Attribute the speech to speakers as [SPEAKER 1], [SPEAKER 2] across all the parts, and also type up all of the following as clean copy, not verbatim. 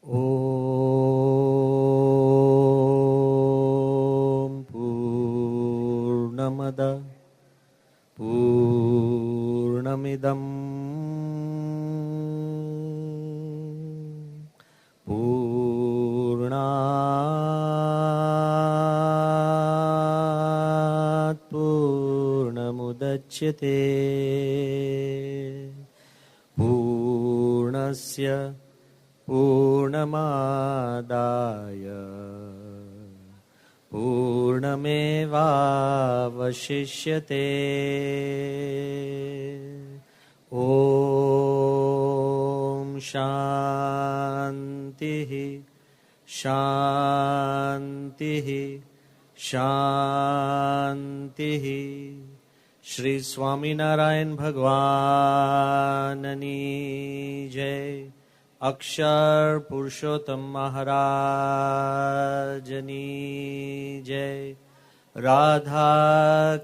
[SPEAKER 1] ॐ पूर्णमद पूर्णमिदं पूर्णात् पूर्णमुदच्यते पूर्णस्य पूर्णमादाय पूर्णमेवावशिष्यते। ॐ शान्तिः शान्तिः शान्तिः। श्री स्वामीनारायण भगवाननी जय। अक्षर पुरुषोत्तम महाराजनी जय। राधा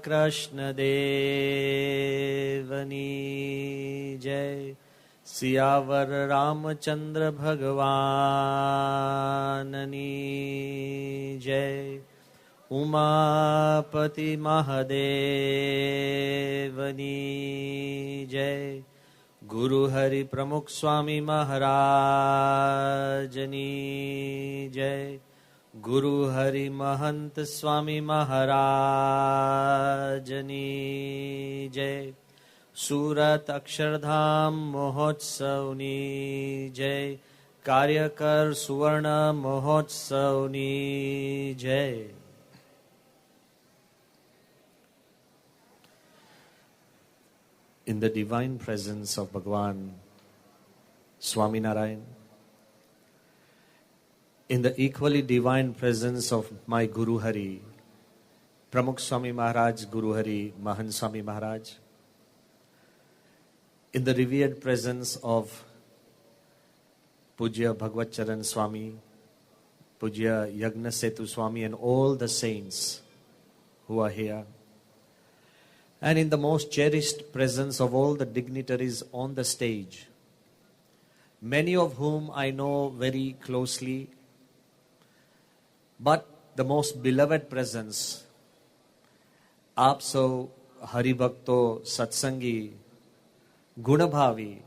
[SPEAKER 1] कृष्ण देवनी जय। सियावर रामचंद्र भगवाननी जय। उमापति महादेवनी जय। गुरु हरि प्रमुख स्वामी महाराजनी जय। गुरु हरि महंत स्वामी महाराजनी जय। सूरत अक्षरधाम महोत्सवनी जय। कार्यकर सुवर्ण महोत्सवनी जय। In the divine presence of Bhagavan Swaminarayan, in the equally divine presence of my Guru Hari, Pramukh Swami Maharaj, Guru Hari, Mahan Swami Maharaj, in the revered presence of Pujya Bhagavad Charan Swami, Pujya Yagna Setu Swami, and all the saints who are here, and in the most cherished presence of all the dignitaries on the stage, many of whom I know very closely, but the most beloved presence, aap sau Haribhakto, Satsangi, Gunabhavi,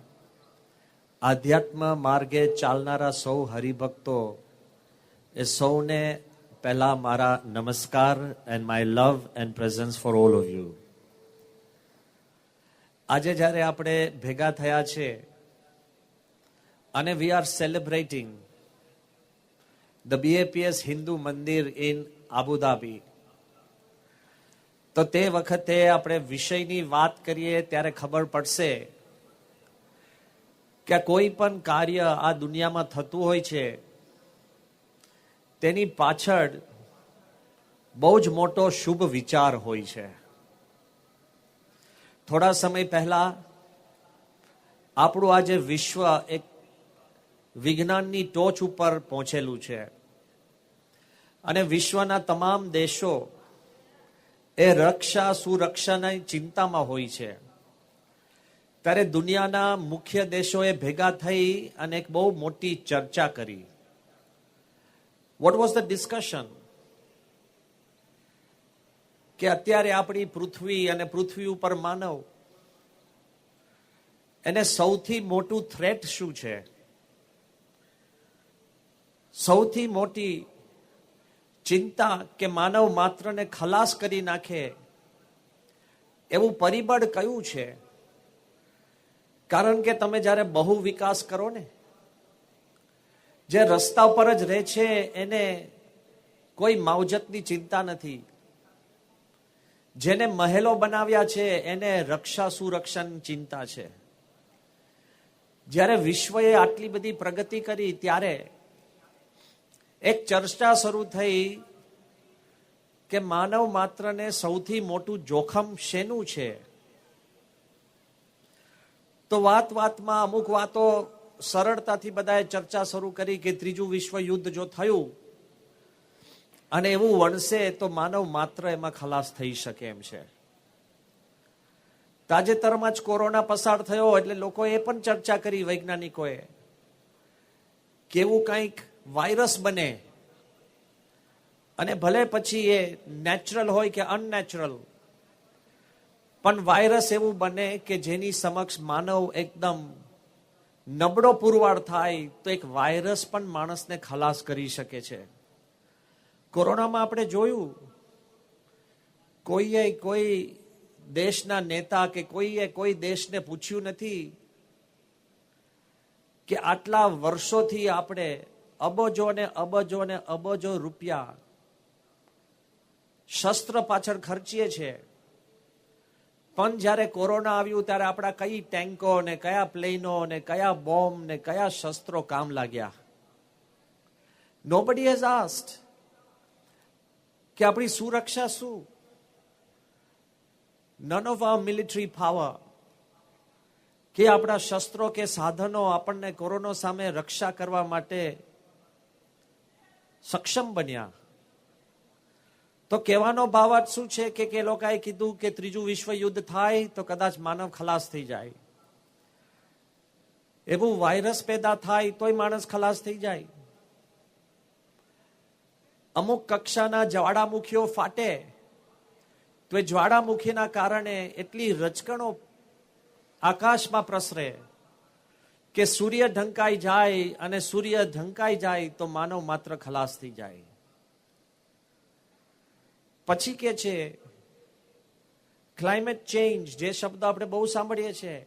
[SPEAKER 1] Adhyatma marge chalnara sau Haribhakto, e saune pehla mara namaskar and my love and presence for all of you. આજે જ્યારે આપણે ભેગા થયા છે અને we are celebrating the BAPS Hindu Mandir in Abu Dhabi, તો તે વખતે આપણે વિષયની વાત કરીએ ત્યારે ખબર પડશે કે કોઈ પણ કાર્ય આ દુનિયામાં થતું હોય છે તેની પાછળ બહુ જ મોટો શુભ વિચાર હોય છે. થોડા સમય પહેલા આપણું આજે વિશ્વ એક વિજ્ઞાનની ટોચ ઉપર પહોંચેલું છે અને વિશ્વના તમામ દેશો એ રક્ષા સુરક્ષાની ચિંતામાં હોય છે. ત્યારે દુનિયાના મુખ્ય દેશોએ ભેગા થઈ અને એક બહુ મોટી ચર્ચા કરી. What was the discussion? કે અત્યારે આપણી પૃથ્વી અને પૃથ્વી ઉપર માનવ એને સૌથી મોટું થ્રેટ શું છે? સૌથી મોટી ચિંતા કે માનવ માત્રને ખલાસ કરી નાખે એવું પરિબળ કયું છે? કારણ કે તમે જ્યારે બહુ વિકાસ કરો ને, જે રસ્તા ઉપર જ રહે છે એને કોઈ માવજતની ચિંતા નથી. જેને મહેલો બનાવ્યા છે એને રક્ષા સુરક્ષાની ચિંતા છે. જ્યારે વિશ્વએ આટલી બધી પ્રગતિ કરી ત્યારે એક ચર્ચા શરૂ થઈ કે માનવ માત્રને સૌથી મોટું જોખમ શેનું છે? તો વાતમાં અમુક વાતો સરળતાથી બધાએ ચર્ચા શરૂ કરી કે ત્રીજું વિશ્વ યુદ્ધ જો થયું અને એવું વણશે તો માનવ માત્ર એમાં ખલાસ થઈ શકે એમ છે. તાજેતરમાં જ કોરોના પસાર થયો એટલે લોકોએ એ પણ ચર્ચા કરી, વૈજ્ઞાનિકોએ, કેવું કંઈક વાયરસ બને, અને ભલે પછી એ નેચરલ હોય કે અનનેચરલ, પણ વાયરસ એવું બને કે જેની સમક્ષ માનવ એકદમ નબળો પુરવાર થાય તો એક વાયરસ પણ માણસને ખલાસ કરી શકે છે. કોરોનામાં આપણે જોયું, કોઈએ કોઈ દેશના નેતા કે કોઈએ કોઈ દેશને પૂછ્યું નથી કે આટલા વર્ષોથી આપણે અબજો ને અબજો ને અબજો રૂપિયા શસ્ત્ર પાછળ ખર્ચીએ છીએ, પણ જ્યારે કોરોના આવ્યું ત્યારે આપણા કઈ ટેન્કો ને કયા પ્લેનો ને કયા બોમ્બ ને કયા શસ્ત્રો કામ લાગ્યા. નોબડી હેઝ આસ્ક્ડ કે આપણી સુરક્ષા શું? None of our military power કે આપણા શસ્ત્રો કે સાધનો આપણને કોરોના સામે રક્ષા કરવા માટે સક્ષમ બન્યા. તો કહેવાનો ભાવાર્થ શું છે કે લોકોએ કીધું કે ત્રીજું વિશ્વ યુદ્ધ થાય તો કદાચ માનવ ખલાસ થઈ જાય, એવું વાયરસ પેદા થાય તોય માણસ ખલાસ થઈ જાય, અમુક કક્ષાના જ્વાળામુખીઓ ફાટે તો એ જ્વાળામુખીના કારણે એટલી રજકણો આકાશમાં પ્રસરે કે સૂર્ય ઢંકાઈ જાય, અને સૂર્ય ઢંકાઈ જાય તો માનવ માત્ર ખલાસ થઈ જાય. પછી કે છે ક્લાઇમેટ ચેન્જ, જે શબ્દ આપણે બહુ સાંભળીએ છીએ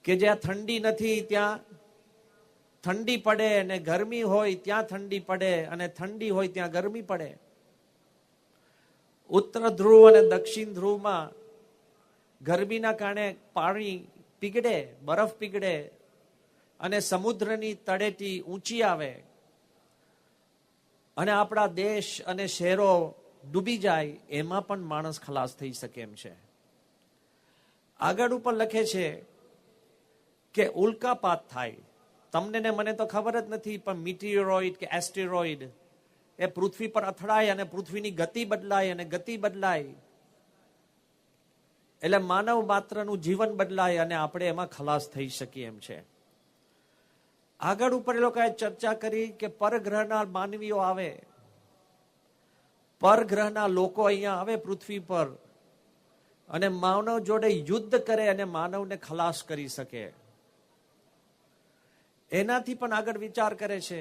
[SPEAKER 1] કે જ્યાં ઠંડી નથી ત્યાં ઠંડી પડે, અને ગરમી હોય ત્યાં ઠંડી પડે, અને ઠંડી હોય ત્યાં ગરમી પડે. ઉત્તર ધ્રુવ અને દક્ષિણ ધ્રુવમાં ગરમીના કારણે પાણી પીગળે, બરફ પીગળે, અને સમુદ્રની તળેટી ઊંચી આવે, અને આપણા દેશ અને શહેરો ડૂબી જાય, એમાં પણ માણસ ખલાસ થઈ શકે એમ છે. આગળ ઉપર લખે છે કે ઉલ્કાપાત થાય. તમને ને મને તો ખબર જ નથી, પણ મીટિયોરોઇડ કે એસ્ટેરોઇડ એ પૃથ્વી પર અથડાય અને પૃથ્વીની ગતિ બદલાય, અને ગતિ બદલાય એટલે માનવ માત્રનું જીવન બદલાય, અને આપણે એમાં ખલાસ થઈ શકીએ એમ છે. આગળ ઉપર એ લોકોએ ચર્ચા કરી કે પરગ્રહના માનવીઓ આવે, પરગ્રહના લોકો અહીંયા આવે પૃથ્વી પર, અને માનવ જોડે યુદ્ધ કરે અને માનવને ખલાસ કરી શકે. એનાથી પણ આગળ વિચાર કરે છે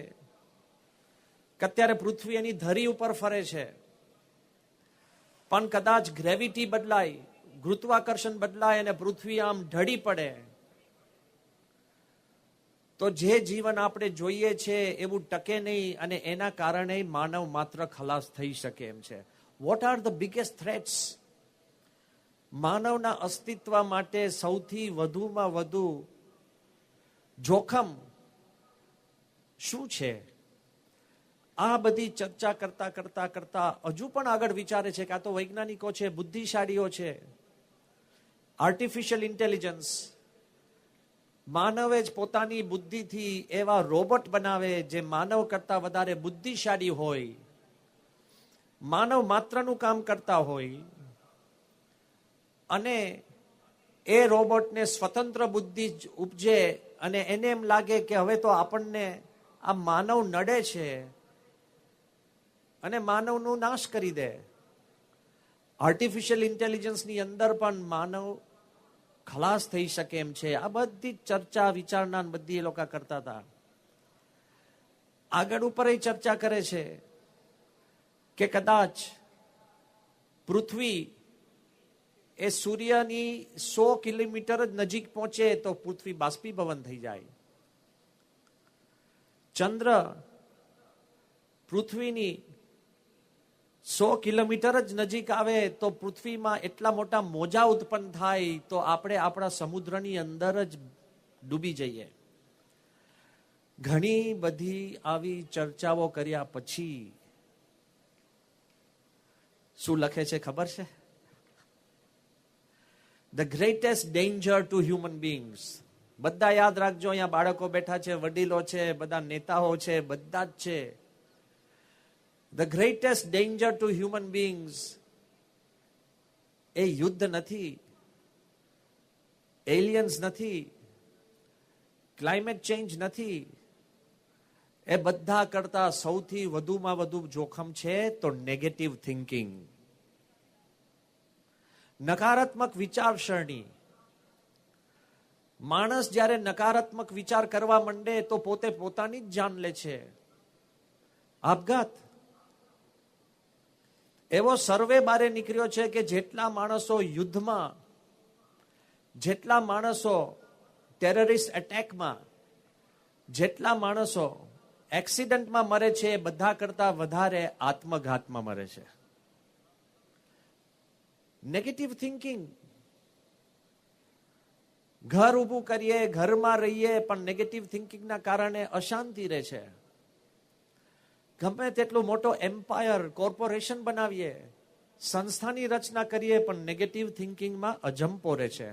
[SPEAKER 1] કે અત્યારે પૃથ્વી એની ધરી ઉપર ફરે છે, પણ કદાચ ગ્રેવિટી બદલાય, ગુરુત્વાકર્ષણ બદલાય, અને પૃથ્વી આમ ઢળી પડે તો જે જીવન આપણે જોઈએ છે એવું ટકે નહીં, અને એના કારણે માનવ માત્ર ખલાસ થઈ શકે એમ છે. What are the biggest threats? માનવના અસ્તિત્વ માટે સૌથી વધુમાં વધુ જોખમ શું છે? આ બધી ચર્ચા કરતા કરતા કરતા હજુ પણ આગળ વિચારે છે કે આ તો વૈજ્ઞાનિકો છે, બુદ્ધિશાળીઓ છે, આર્ટિફિશિયલ ઇન્ટેલિજન્સ, માનવે જ પોતાની બુદ્ધિથી એવા રોબોટ બનાવે જે માનવ કરતા વધારે બુદ્ધિશાળી હોય, માનવ માત્રનું કામ કરતા હોય, અને એ રોબોટને સ્વતંત્ર બુદ્ધિ ઉપજે, અને એને એમ લાગે કે હવે તો આપણને આ માનવ નડે છે, અને માનવનો નાશ કરી દે. આર્ટિફિશિયલ ઇન્ટેલિજન્સની અંદર પણ માનવ ખલાસ થઈ શકે એમ છે. આ બધી ચર્ચા વિચારણા બધી એ લોકો કરતા હતા. આગળ ઉપર એ ચર્ચા કરે છે કે કદાચ પૃથ્વી એ સૂર્યની 100 કિલોમીટર જ નજીક પહોંચે તો પૃથ્વી બાષ્પીભવન થઈ જાય. ચંદ્ર પૃથ્વીની 100 કિલોમીટર જ નજીક આવે તો પૃથ્વીમાં એટલા મોટા મોજા ઉત્પન્ન થાય તો આપણે આપણા સમુદ્રની અંદર જ ડૂબી જઈએ. ઘણી બધી આવી ચર્ચાઓ કર્યા પછી શું લખે છે ખબર છે? The greatest danger to human beings. બધા યાદ રાખજો, અહીંયા બાળકો બેઠા છે, વડીલો છે, બધા નેતાઓ છે, બધા જ છે. The greatest danger to human beings એ યુદ્ધ નથી, એલિયન્સ નથી, ક્લાઇમેટ ચેન્જ નથી, એ બધા કરતા સૌથી વધુમાં વધુ જોખમ છે તો નેગેટિવ થિંકિંગ, નકારાત્મક વિચારસરણી. માણસ જ્યારે નકારાત્મક વિચાર કરવા માંડે તો પોતે પોતાની જ જાન લે છે. આપઘાત. એવો સર્વે બારે નીકળ્યો છે કે જેટલા માણસો યુદ્ધમાં, જેટલા માણસો ટેરરિસ્ટ એટેકમાં, જેટલા માણસો એક્સિડન્ટમાં મરે છે એ બધા કરતા વધારે આત્મઘાતમાં મરે છે. Negative thinking. ઘર ઊભું કરીએ, ઘરમાં રહીએ, પણ નેગેટિવ થિંકિંગના કારણે અશાંતિ રહે છે. ગમે તેટલો મોટો એમ્પાયર, કોર્પોરેશન બનાવીએ, સંસ્થાની રચના કરીએ, પણ નેગેટિવ થિંકિંગમાં અજંપો રહે છે.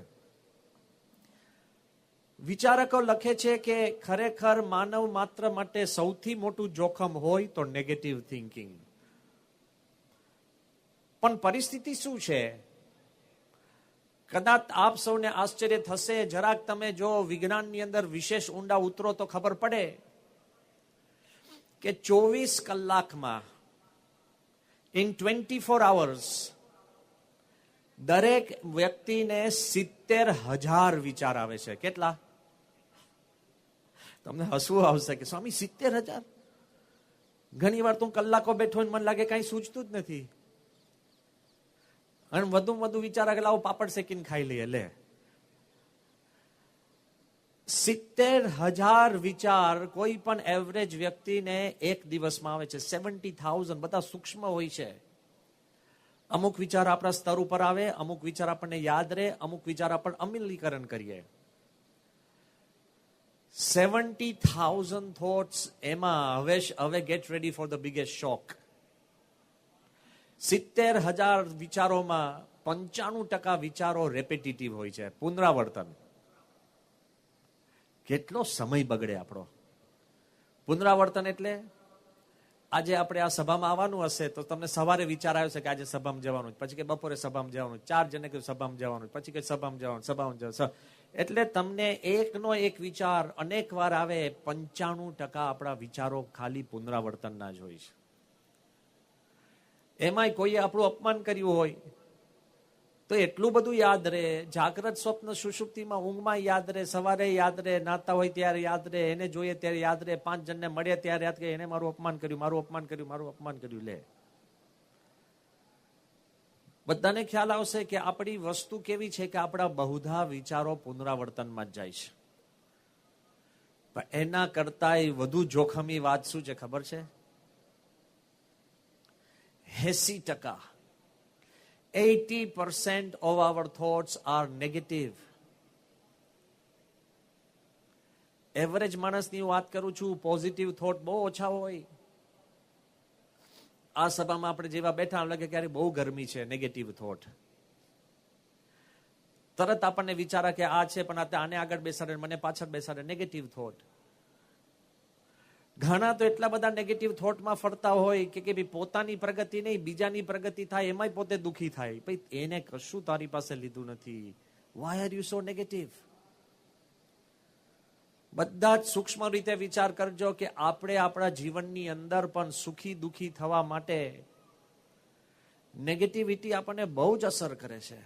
[SPEAKER 1] વિચારકો લખે છે કે ખરેખર માનવ માત્ર માટે સૌથી મોટું જોખમ હોય તો નેગેટિવ થિંકિંગ. પણ પરિસ્થિતિ શું છે? કદાચ આપ સૌને આશ્ચર્ય થશે, જરાક તમે જો વિજ્ઞાનની અંદર વિશેષ ઊંડા ઉતરો તો ખબર પડે કે 24 કલાકમાં, ઇન 24 hours, દરેક વ્યક્તિને 70,000 વિચાર આવે છે. કેટલા? તમને હસવું આવશે કે સ્વામી 70,000? ઘણી વાર તો કલાકો બેઠો મને લાગે કઈ સૂચતું જ નથી, અને વધુ વિચાર આવે લાવો પાપડ શેકીને ખાઈ લઈએ. લે, 70,000 વિચાર કોઈ પણ એવરેજ વ્યક્તિને એક દિવસમાં આવે છે. 70,000. બધા સૂક્ષ્મ હોય છે. અમુક વિચાર આપણા સ્તર ઉપર આવે, અમુક વિચાર આપણને યાદ રહે, અમુક વિચાર આપણે અમલીકરણ કરીએ. 70,000 થોટ્સ. એમાં હવે get ready for the biggest shock. 70,000 વિચારોમાં 95% વિચારો રેપિટેટિવ હોય છે, પુનરાવર્તન. કેટલો સમય બગડે આપણો. પુનરાવર્તન એટલે આજે આપણે આ સભામાં આવવાનું હશે તો તમને સવારે વિચાર આવ્યો છે કે આજે સભામાં જવાનું, પછી કે બપોરે સભામાં જવાનું, 4 જણે કહ્યું સભામાં જવાનું, પછી કે સભામાં જવાનું. એટલે તમને એકનો એક વિચાર અનેક વાર આવે. 95% આપણા વિચારો ખાલી પુનરાવર્તનના જ હોય છે. એમાંય કોઈએ આપણું અપમાન કર્યું હોય તો એટલું બધું યાદ રહે. જાગ્રત, સ્વપ્ન, સુષુપ્તિમાં, ઊંઘમાં યાદ રહે, સવારે યાદ રહે, નાતા હોય ત્યારે યાદ રહે, એને જોઈએ ત્યારે યાદ રહે, 5 જણને મળે ત્યારે યાદ રહે, એને મારું અપમાન કર્યું. લે, બધાને ખ્યાલ આવશે કે આપણી વસ્તુ કેવી છે કે આપણા બહુધા વિચારો પુનરાવર્તનમાં જ જાય છે. પણ એના કરતાંય વધુ જોખમી વાત શું છે ખબર છે? 80% of our thoughts are negative. Average માણસની વાત કરું છું. પોઝિટિવ થોટ બહુ ઓછા હોય. આ સભામાં આપણે જેવા બેઠા લાગે કે બહુ ગરમી છે, નેગેટિવ થોટ. તરત આપણને વિચારા કે આ છે પણ આને આગળ બેસાડે, મને પાછળ બેસાડે, નેગેટિવ થોટ. ઘણા તો એટલા બધા નેગેટિવ થોટમાં ફરતા હોય કે પોતાની પ્રગતિ નહીં, બીજાની પ્રગતિ થાય એમાંય પોતે દુખી થાય. ભાઈ, એને કશું તારી પાસે લીધું નથી. Why are you so negative? બધા જ સૂક્ષ્મ રીતે વિચાર કરજો કે આપણે આપણા જીવનની અંદર પણ સુખી દુખી થવા માટે નેગેટિવિટી આપણને બહુ જ અસર કરે છે.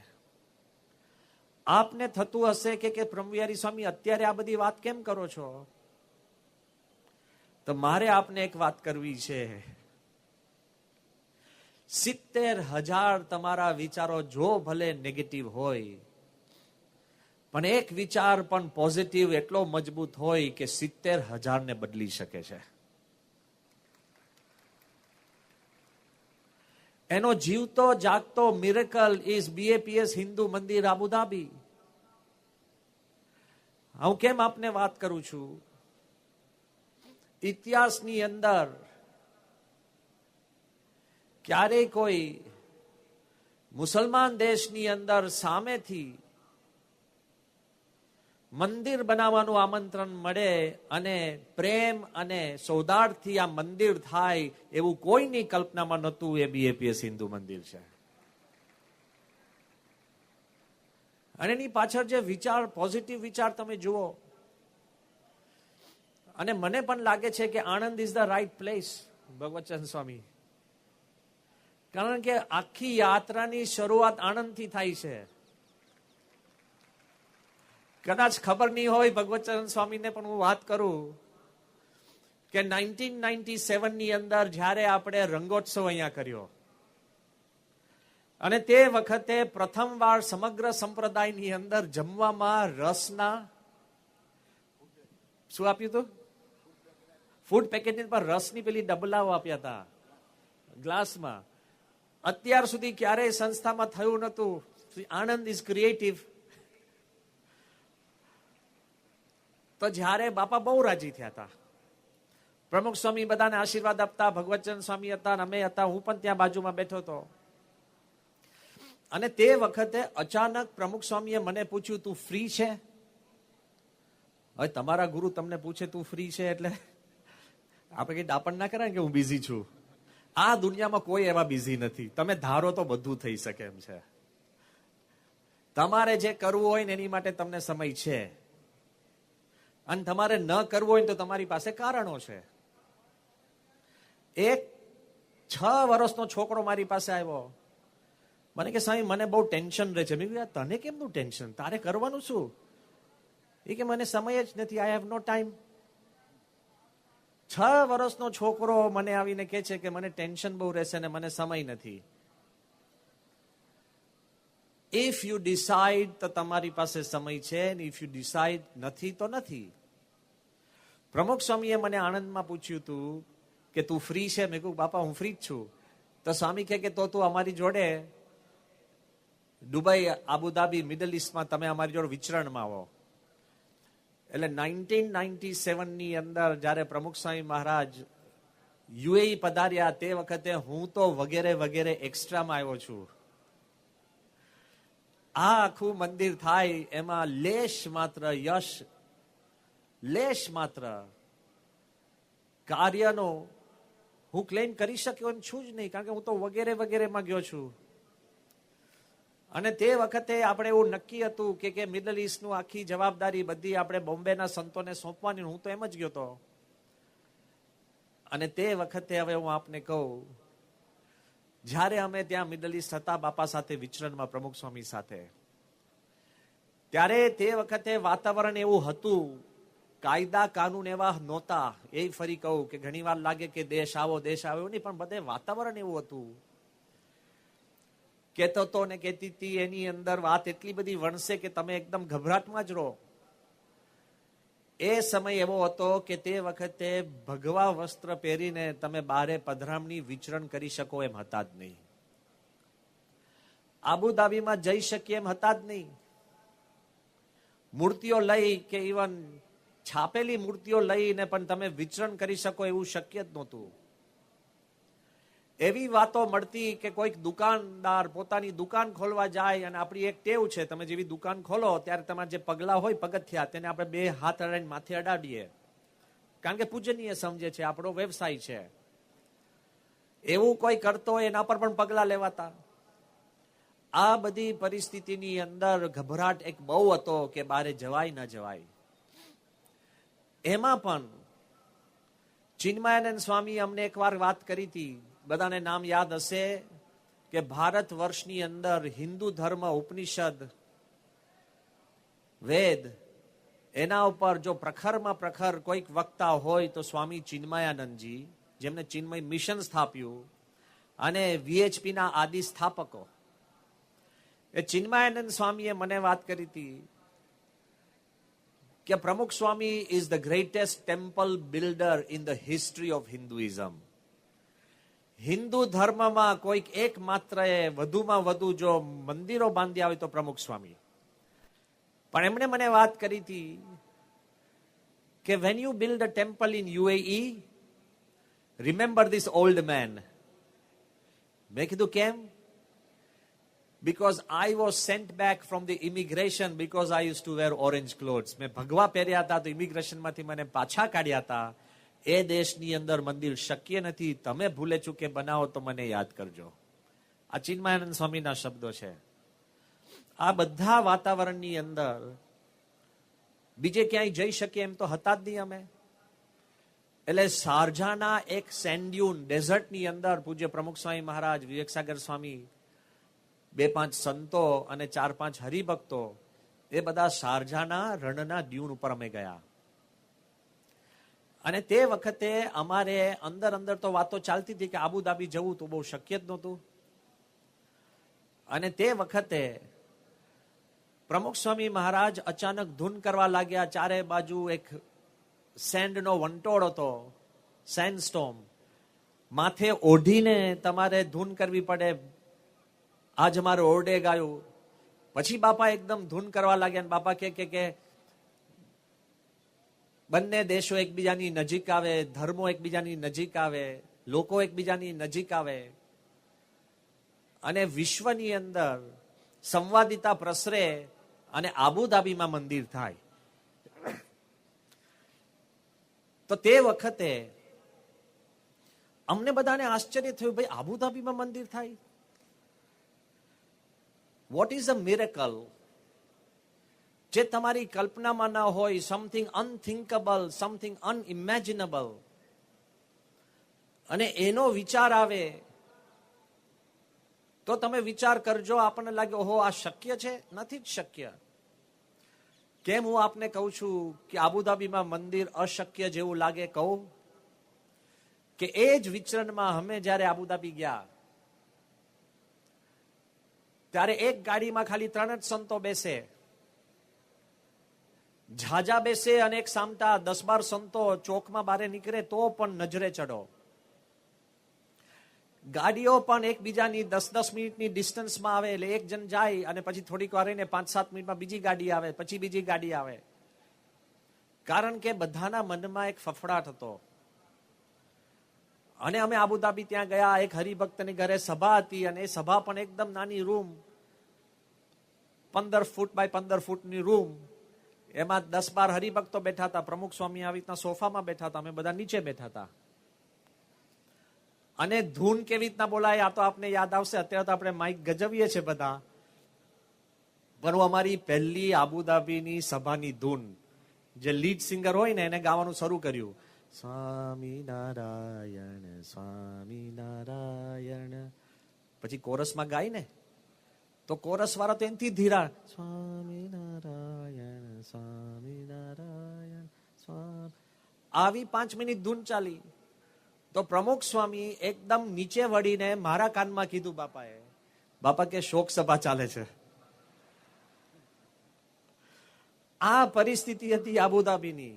[SPEAKER 1] આપને થતું હશે કે બ્રહ્મવિહારી સ્વામી અત્યારે આ બધી વાત કેમ કરો છો? તો મારે આપને એક વાત કરવી છે. 70,000 તમારા વિચારો જો ભલે નેગેટિવ હોય, પણ એક વિચાર પણ પોઝિટિવ એટલો મજબૂત હોય કે 70,000 ને બદલી શકે છે. એનો જીવતો જાગતો મિરેકલ ઇઝ BAPS હિન્દુ મંદિર આબુધાબી. હું કેમ આપને વાત કરું છું? ઇતિહાસની અંદર ક્યારેય કોઈ મુસલમાન દેશની અંદર સામેથી મંદિર બનાવવાનું આમંત્રણ મળે અને પ્રેમ અને સૌદાર્થથી આ મંદિર થાય એવું કોઈની કલ્પનામાં નહોતું. એ BAPS હિન્દુ મંદિર છે. અને એની પાછળ જે વિચાર, પોઝિટિવ વિચાર તમે જુઓ. અને મને પણ લાગે છે કે Anand is the right place, Bhagwatchand Swami. કારણ કે આખી યાત્રાની શરૂઆત આણંદથી થાય છે. કદાચ ખબર નહીં હોય ભગવતચંદ સ્વામીને, પણ હું વાત કરું કે 1997 ની અંદર જ્યારે આપણે રંગોત્સવ અહીંયા કર્યો, અને તે વખતે પ્રથમવાર સમગ્ર સંપ્રદાયની અંદર જમવામાં રસના શું આપ્યું હતું? ફૂડ પેકેટની પર રસની પેલી ડબલાઓ આપ્યા હતા ગ્લાસમાં. અત્યાર સુધી ક્યારેય સંસ્થામાં થયું નતું. Anand is creative. તો જ્યારે બાપા બહુ રાજી થયા હતા. પ્રમુખ સ્વામી બધાને આશીર્વાદ આપતા, ભગવતચંદ સ્વામી હતા, અમે હતા, હું પણ ત્યાં બાજુમાં બેઠો હતો. અને તે વખતે અચાનક પ્રમુખ સ્વામીએ મને પૂછ્યું, તું ફ્રી છે? હવે તમારા ગુરુ તમને પૂછે તું ફ્રી છે એટલે આપણે કઈ ડાપણ ના કરાય કે હું બિઝી છું. આ દુનિયામાં કોઈ એવા બિઝી નથી. તમે ધારો તો બધું થઈ શકે એમ છે. તમારે જે કરવું હોય ને એની માટે તમને સમય છે, અને તમારે ન કરવું હોય તો તમારી પાસે કારણો છે. એક 6 વર્ષનો છોકરો મારી પાસે આવ્યો, મને કે સ્વામી મને બહુ ટેન્શન રહે છે. મેં કહ્યું તને કેમનું ટેન્શન? તારે કરવાનું શું? એ કે મને સમય જ નથી, આઈ હેવ નો ટાઈમ. 6 વર્ષનો છોકરો મને આવીને કહે છે કે મને ટેન્શન બહુ રહેશે ને મને સમય નથી. ઇફ યુ ડિસાઇડ તો તમારી પાસે સમય છે, ને ઇફ યુ ડિસાઇડ નથી તો નથી. પ્રમુખ સ્વામીએ મને આણંદમાં પૂછ્યું હતું કે તું ફ્રી છે? મેં કહ્યું બાપા હું ફ્રી જ છું. તો સ્વામી કહે કે તો તું અમારી જોડે દુબઈ, આબુધાબી, મિડલ ઇસ્ટમાં તમે અમારી જોડે વિચરણમાં આવો. એટલે 1997 ની અંદર જયારે પ્રમુખ સ્વામી મહારાજ યુએઈ પધાર્યા, તે વખતે હું તો વગેરે વગેરે એક્સ્ટ્રામાં આવ્યો છું. આ આખું મંદિર થાય એમાં લેશ માત્ર યશ, લેશ માત્ર કાર્યનો હું ક્લેમ કરી શક્યો એમ છું જ નહીં, કારણ કે હું તો વગેરે વગેરેમાં ગયો છું. અને તે વખતે આપણે એવું નક્કી હતું કે મિડલ ઇસ્ટનું આખી જવાબદારી બધી આપણે બોમ્બેના સંતોને સોંપવાની. હું તો એમ જ ગયો હતો. અને તે વખતે હવે હું આપને કહું, જ્યારે અમે ત્યાં મિડલ ઇસ્ટ હતા બાપા સાથે વિચરણમાં, પ્રમુખ સ્વામી સાથે, ત્યારે તે વખતે વાતાવરણ એવું હતું, કાયદા કાનૂન એવા નહોતા. એ ફરી કહું કે ઘણી વાર લાગે કે દેશ આવો દેશ આવ્યો નહીં, પણ બધે વાતાવરણ એવું હતું. કહેતો હતો ને કહેતી હતી, એની અંદર વાત એટલી બધી વણસે કે તમે એકદમ ગભરાટમાં જ રહો. એ સમય એવો હતો કે તે વખતે ભગવા વસ્ત્ર પહેરીને તમે બારે પધરામણી વિચરણ કરી શકો એમ હતા જ નહીં. આબુધાબીમાં જઈ શકીએ એમ હતા જ નહીં. મૂર્તિઓ લઈ કે ઇવન છાપેલી મૂર્તિઓ લઈને પણ તમે વિચરણ કરી શકો એવું શક્ય જ નહોતું. એવી વાતો મળતી કે કોઈક દુકાનદાર પોતાની દુકાન ખોલવા જાય, અને આપણી એક ટેવ છે, તમે જેવી દુકાન ખોલો ત્યારે તમારા જે પગલા હોય પગથિયા, તેને આપણે 2 હાથ અડાડીને માથે અડાડીએ, કારણ કે પૂજનીય સમજે છે, આપણો વ્યવસાય છે. એવું કોઈ કરતો હોય એના પર પણ પગલા લેવાતા. આ બધી પરિસ્થિતિની અંદર ગભરાટ એક બહુ હતો કે બારે જવાય ન જવાય. એમાં પણ ચિન્મયાનંદ સ્વામી અમને એકવાર વાત કરી હતી, બધાને નામ યાદ હશે, કે ભારત વર્ષની અંદર હિન્દુ ધર્મ, ઉપનિષદ, વેદ, એના ઉપર જો પ્રખરમાં પ્રખર કોઈક વક્તા હોય તો સ્વામી ચિન્મયાનંદજી, જેમને ચિન્મય મિશન સ્થાપ્યું, અને VHP ના આદિ સ્થાપકો. એ ચિન્મયાનંદ સ્વામીએ મને વાત કરી હતી કે Pramukh Swami is the greatest temple builder in the history of Hinduism. Hindu ધર્મમાં કોઈક એક માત્ર વધુમાં વધુ જો મંદિરો બાંધ્યા હોય તો પ્રમુખ સ્વામી. પણ એમણે મને વાત કરી હતી કે when you build a temple in UAE, remember this old man. મેં કીધું કેમ? Because I was sent back from the immigration because I used to wear orange clothes. મેં ભગવા પહેર્યા હતા તો ઇમિગ્રેશનમાંથી મને પાછા કાઢ્યા હતા. એ દેશની અંદર મંદિર શક્ય નથી, તમે ભૂલે ચૂકે બનાવો તો મને યાદ કરજો. આ ચિન્મયાનંદ સ્વામીના શબ્દો છે. આ બધા વાતાવરણની અંદર બીજે ક્યાંય જઈ શકીએ એમ તો હતા જ નહીં અમે. એટલે શારજાના એક સેન્ડ્યુન ડેઝર્ટની અંદર પૂજ્ય પ્રમુખ સ્વામી મહારાજ, વિવેકસાગર સ્વામી, 2-5 સંતો અને 4-5 હરિભક્તો, એ બધા શારજાના રણના ડ્યુન ઉપર અમે ગયા. અને તે વખતે અમારે અંદર તો વાતો ચાલતી હતી કે આબુધાબી જવું તો બહુ શક્ય જ નહોતું. અને તે વખતે પ્રમુખ સ્વામી મહારાજ અચાનક ધૂન કરવા લાગ્યા. ચારે બાજુ એક સેન્ડનો વંટોળ હતો, સેન્ડસ્ટોર્મ. માથે ઓઢીને તમારે ધૂન કરવી પડે. આજ મારે ઓરડે ગાયું. પછી બાપા એકદમ ધૂન કરવા લાગ્યા. બાપા કે બંને દેશો એકબીજાની નજીક આવે, ધર્મો એકબીજાની નજીક આવે, લોકો એકબીજાની નજીક આવે અને વિશ્વની અંદર સંવાદિતા પ્રસરે અને આબુધાબીમાં મંદિર થાય. તો તે વખતે અમને બધાને આશ્ચર્ય થયું, ભાઈ આબુધાબીમાં મંદિર થાય? What is a miracle? જે તમારી કલ્પનામાં ના હોય, સમથિંગ અનથિંકેબલ, સમથિંગ અનઇમેજિનેબલ. અને એનો વિચાર આવે તો તમે વિચાર કરજો, આપણને લાગે ઓહો આ શક્ય છે. નથી જ શક્ય. કેમ હું આપને કહું છું કે આબુધાબીમાં મંદિર અશક્ય જેવું લાગે? કહું કે એ જ વિચરણમાં અમે જ્યારે આબુધાબી ગયા ત્યારે એક ગાડીમાં ખાલી 3 જ સંતો બેસે. ઝાઝા બેસે અને એક સામટા 10-12 સંતો ચોકમાં બારે નીકળે તો પણ નજરે ચડો. ગાડીઓ પણ એકબીજાની 10-10 મિનિટની ડિસ્ટન્સમાં આવે. એટલે એક જણ જાય અને પછી થોડીક વાર રહીને 5-7 મિનિટમાં બીજી ગાડી આવે, પછી બીજી ગાડી આવે. કારણ કે બધાના મનમાં એક ફફડાટ હતો. અને અમે આબુધાબી ત્યાં ગયા. એક હરિભક્તની ઘરે સભા હતી અને એ સભા પણ એકદમ નાની રૂમ, 15 ફૂટ બાય 15 ફૂટની રૂમ. એમાં 10-12 હરિભક્તો બેઠા હતા. પ્રમુખ સ્વામી આવી રીતના સોફામાં બેઠા હતા, અમે બધા નીચે બેઠા હતા. અને ધૂન કેવી રીતના બોલાય આ તો આપને યાદ આવશે. અત્યારે તો આપણે માઇક ગજવીએ છીએ બધા, પણ અમારી પહેલી આબુધાબીની સભાની ધૂન, જે લીડ સિંગર હોય ને એને ગાવાનું શરૂ કર્યું, સ્વામિનારાયણ સ્વામિનારાયણ. પછી કોરસમાં ગાય ને તો કોરસ વાળા તો એનથી ધીરા, સ્વામિનારાયણ સ્વામિનારાયણ સ્વામી. આવી 5 મિનિટ ધૂન ચાલી. તો પ્રમુખ સ્વામી એકદમ નીચે વળીને મારા કાનમાં કીધું બાપાએ, બાપા કે શોક સભા ચાલે છે. આ પરિસ્થિતિ હતી આબુધાબીની.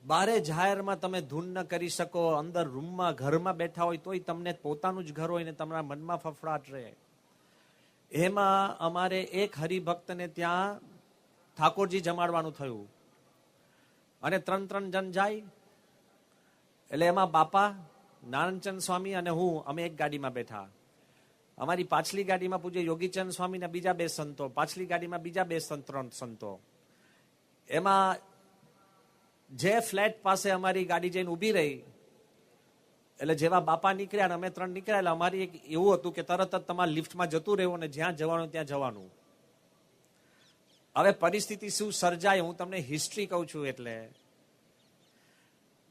[SPEAKER 1] બારે જાહેરમાં તમે ધૂન ન કરી શકો, અંદર રૂમમાં ઘરમાં બેઠા હોય તોય તમને પોતાનું જ ઘર હોય ને તમારા મનમાં ફફડાટ રહે. એમાં અમારે એક હરિભક્તને ત્યાં ઠાકોરજી જમાડવાનું થયું અને 3 જણ જાય. એટલે એમાં બાપા, નારાયણચંદ સ્વામી અને હું, અમે એક ગાડીમાં બેઠા. અમારી પાછલી ગાડીમાં પૂજ્ય યોગીચંદ સ્વામી ને બીજા 2 સંતો, પાછલી ગાડીમાં બીજા 2 સંતો. એમાં જે ફ્લેટ પાસે અમારી ગાડી જઈને ઉભી રહી, એટલે જેવા બાપા નીકળ્યા અને અમે 3 નીકળ્યા, એટલે અમારી એક એવું હતું કે તરત જ તમારે લિફ્ટમાં જતું રહેવું અને જ્યાં જવાનું ત્યાં જવાનું. હવે પરિસ્થિતિ શું સર્જાય હું તમને હિસ્ટ્રી કહું છું. એટલે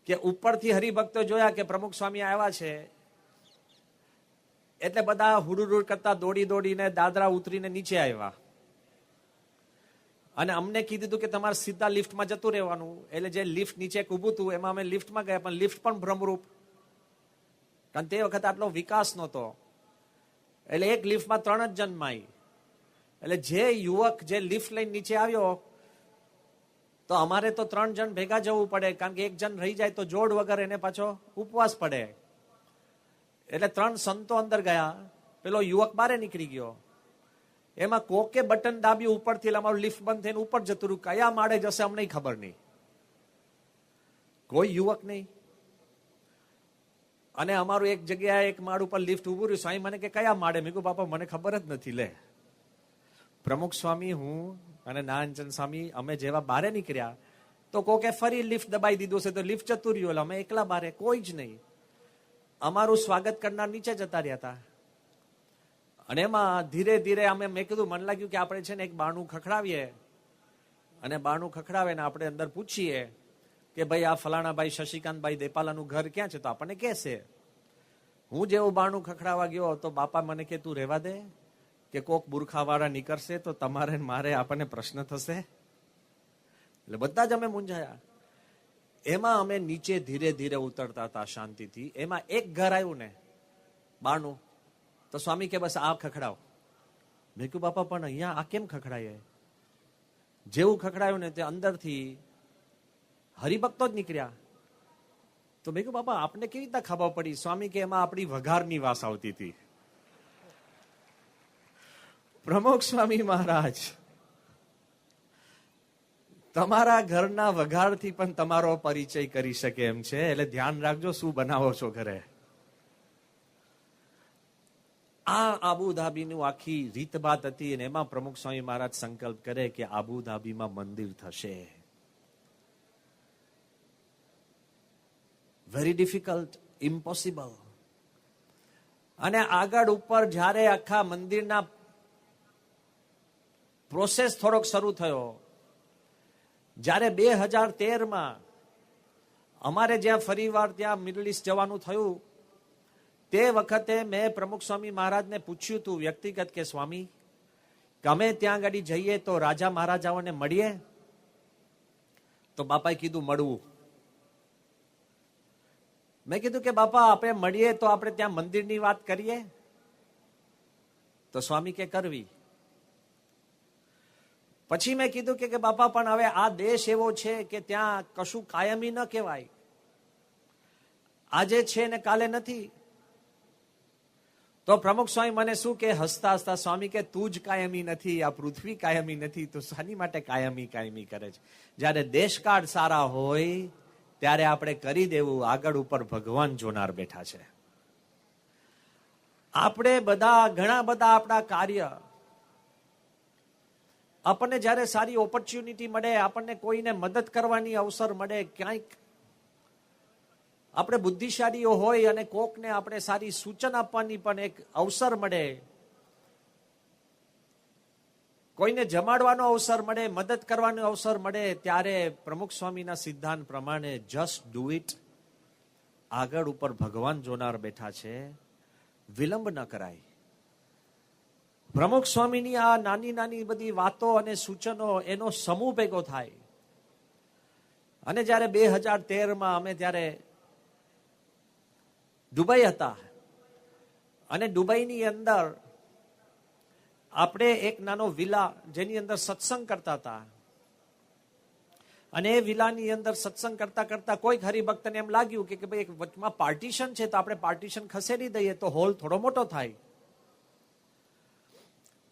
[SPEAKER 1] કે ઉપરથી હરિભક્તો જોયા કે પ્રમુખ સ્વામી આવ્યા છે, એટલે બધા હુડુડ કરતા દોડીને દાદરા ઉતરીને નીચે આવ્યા અને અમને કીધું હતું કે તમારે સીધા લિફ્ટમાં જતું રહેવાનું. એટલે જે લિફ્ટ નીચે ઊભું હતું એમાં અમે લિફ્ટમાં ગયા, પણ લિફ્ટ પણ ભ્રમરૂપ, કારણ તે વખતે આટલો વિકાસ નહોતો. એટલે એક લિફ્ટમાં 3 જ જણ માય. એટલે જે યુવક જે લિફ્ટ લઈને નીચે આવ્યો તો અમારે તો 3 જણ ભેગા જવું પડે, કારણ કે એક જણ રહી જાય તો જોડ વગર એને પાછો ઉપવાસ પડે. એટલે 3 સંતો અંદર ગયા, પેલો યુવક બારે નીકળી ગયો. એમાં કોકે બટન દાબ્યું ઉપરથી, એટલે અમારું લિફ્ટ બંધ થઈને ઉપર જતું રહ્યું. કયા માળે જશે અમને ખબર નહીં, કોઈ યુવક નહીં. અને અમારું એક જગ્યાએ એક માળ ઉપર લિફ્ટ ઉભું રહ્યું. સ્વામી મને કે કયા માળે? મેં કહ્યું બાપા મને ખબર જ નથી. લે, પ્રમુખ સ્વામી, હું અને નારાયણચંદ સ્વામી અમે જેવા બારે નીકળ્યા તો કોકે ફરી લિફ્ટ દબાઈ દીધું છે, તો લિફ્ટ જતું રહ્યું. એટલે અમે એકલા બારે, કોઈ જ નહીં. અમારું સ્વાગત કરનાર નીચે જતા રહ્યા હતા. અને એમાં ધીરે ધીરે મેં કીધું, મને લાગ્યું કે આપણે છે ને એક બારણું ખખડાવીએ અને બારણું ખખડાવે ને આપણે અંદર પૂછીએ કે ભાઈ આ ફલાણાભાઈ શશિકાંતભાઈ દેપાલાનું ઘર ક્યાં છે, તો આપણને કહેશે. હું જેવું બારણું ખખડાવા ગયો તો બાપા મને કે તું રહેવા દે, કે કોક બુરખાવાળા નીકળશે તો તમારે મારે આપણને પ્રશ્ન થશે. એટલે બધા જ અમે મૂંઝાયા. એમાં અમે નીચે ધીરે ધીરે ઉતરતા હતા શાંતિથી. એમાં એક ઘર આવ્યું ને બારણું, તો સ્વામી કે બસ આ ખખડાવ. મેં કહ્યું બાપા પણ અહીંયા આ કેમ ખખડાય? જેવું ખખડાયું ને તે અંદરથી હરિભક્તો જ નીકળ્યા. તો મેં કહ્યું બાપા આપને કેવી રીતના ખબર પડી? સ્વામી કે એમાં આપણી વઘારની વાસ આવતી હતી. પ્રમુખ સ્વામી મહારાજ, તમારા ઘરના વઘારથી પણ તમારો પરિચય કરી શકે એમ છે, એટલે ધ્યાન રાખજો શું બનાવો છો ઘરે. આ આબુધાબીનું આખી રીતભાત હતી અને એમાં પ્રમુખ સ્વામી મહારાજ સંકલ્પ કરે કે આબુધાબીમાં મંદિર થશે. Very difficult, impossible. અને આગળ ઉપર જ્યારે આખા મંદિરના પ્રોસેસ થોડોક શરૂ થયો, જ્યારે 2013માં અમારે જ્યાં ફરીવાર ત્યાં મિડલ ઈસ્ટ જવાનું થયું, તે વખતે મેં પ્રમુખ સ્વામી મહારાજને પૂછ્યું હતું વ્યક્તિગત કે સ્વામી કે અમે ત્યાં આગળ જઈએ તો રાજા મહારાજાઓને મળીએ? તો બાપાએ કીધું મળવું. મેં કીધું કે બાપા આપણે મળીએ તો આપણે ત્યાં મંદિરની વાત કરીએ? તો સ્વામી કે કરવી. પછી મેં કીધું કે બાપા પણ હવે આ દેશ એવો છે કે ત્યાં કશું કાયમી ન કહેવાય. આજે છે ને કાલે નથી. તો પ્રમુખ સ્વામી મને શું કે હસતા હસતા, સ્વામી કે તું જ કાયમી નથી, આ પૃથ્વી કાયમી નથી, તો શાની માટે કાયમી કાયમી કરે છે? જયારે દેશકાળ સારા હોય ત્યારે આપણે કરી દેવું, આગળ ઉપર ભગવાન જોનાર બેઠા છે. આપણે બધા ઘણા બધા આપણા કાર્ય, આપણને જયારે સારી ઓપોર્ચ્યુનિટી મળે, આપણને કોઈને મદદ કરવાની અવસર મળે, ક્યાંક આપણે બુદ્ધિશાળીઓ હોય અને કોકને આપણે સારી સૂચન આપવાની પણ એક અવસર મળે, કોઈને જમાડવાનો અવસર મળે, મદદ કરવાનો અવસર મળે, ત્યારે પ્રમુખ સ્વામીના સિદ્ધાંત પ્રમાણે જસ્ટ ડુ ઇટ. આગળ ઉપર ભગવાન જોનાર બેઠા છે, વિલંબ ન કરાય. પ્રમુખ સ્વામીની આ નાની નાની બધી વાતો અને સૂચનો, એનો સમૂહ ભેગો થાય. અને જયારે 2013માં અમે ત્યારે દુબઈ હતા, અને દુબઈની અંદર આપણે એક નાનો વિલા જેની અંદર સત્સંગ કરતા હતા, અને એ વિલાની અંદર સત્સંગ કરતા કરતા કોઈક હરિભક્તને એમ લાગ્યું કે ભાઈ એક વચમાં પાર્ટીશન છે તો આપણે પાર્ટીશન ખસેડી દઈએ તો હોલ થોડો મોટો થાય.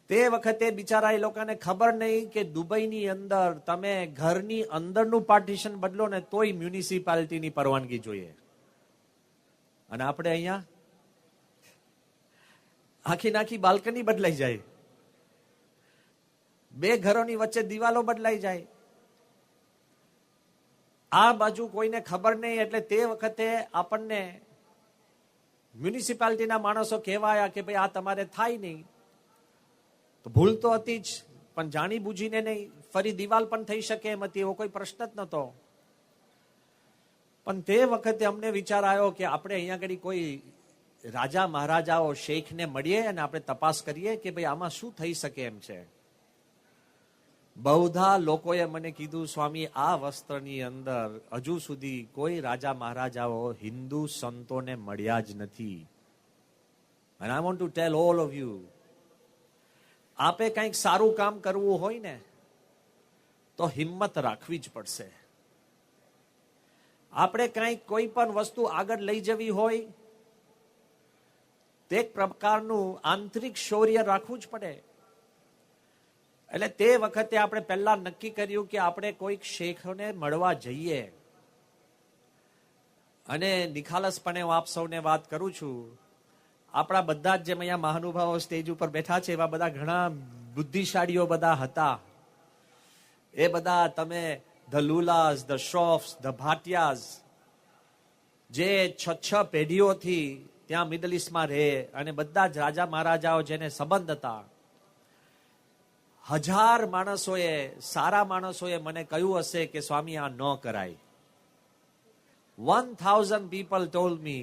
[SPEAKER 1] તે વખતે બિચારા એ લોકોને ખબર નહીં કે દુબઈની અંદર તમે ઘરની અંદરનું પાર્ટીશન બદલો ને તોય મ્યુનિસિપાલિટીની પરવાનગી જોઈએ, અને આપણે અહીંયા આખી નાખી બાલ્કની બદલાઈ જાય, બે ઘરોની વચ્ચે દિવાલો બદલાઈ જાય. આ બાજુ કોઈને ખબર નહીં, એટલે તે વખતે આપણને મ્યુનિસિપાલિટીના માણસો કહેવાયા કે ભાઈ આ તમારે થાય નહીં. તો ભૂલ તો હતી જ, પણ જાણી બુજીને નહીં. ફરી દિવાલ પણ થઈ શકે એમ હતી, એવો કોઈ પ્રશ્ન જ નહોતો. પણ તે વખતે અમને વિચાર આવ્યો કે આપણે અહીંયા આગળ કોઈ રાજા મહારાજાઓ શેખને મળીએ અને આપણે તપાસ કરીએ કે ભાઈ આમાં શું થઈ શકે એમ છે. બહુધા લોકોએ મને કીધું સ્વામી આ વસ્ત્રની અંદર હજુ સુધી કોઈ રાજા મહારાજાઓ હિન્દુ સંતોને મળ્યા જ નથી. And I want to tell all of you, આપે કંઈક સારું કામ કરવું હોય ને તો હિંમત રાખવી જ પડશે. આપણે કંઈક કોઈ પણ વસ્તુ આગળ લઈ જવી હોય તે એક પ્રકારનું આંતરિક શૌર્ય રાખવું જ પડે. એટલે તે વખતે આપણે પહેલા નક્કી કર્યું કે આપણે કોઈક શેખને મળવા જઈએ. અને નિખાલસપણે હું આપ સૌને વાત કરું છું, આપણા બધા જ જેમ અહીંયા મહાનુભાવો સ્ટેજ ઉપર બેઠા છે એવા બધા ઘણા બુદ્ધિશાળીઓ બધા હતા. એ બધા તમે ધ લુલાસ, ધ શ્રોફ્સ, ધ ભાટિયાસ, જે 6 પેઢીઓથી ત્યાં મિડલ ઈસ્ટમાં રહે અને બધા જ રાજા મહારાજાઓ જેને સંબંધ હતા, 1000 માણસોએ, સારા માણસોએ મને કહ્યું હશે કે સ્વામી આ ન કરાય. 1000 people told me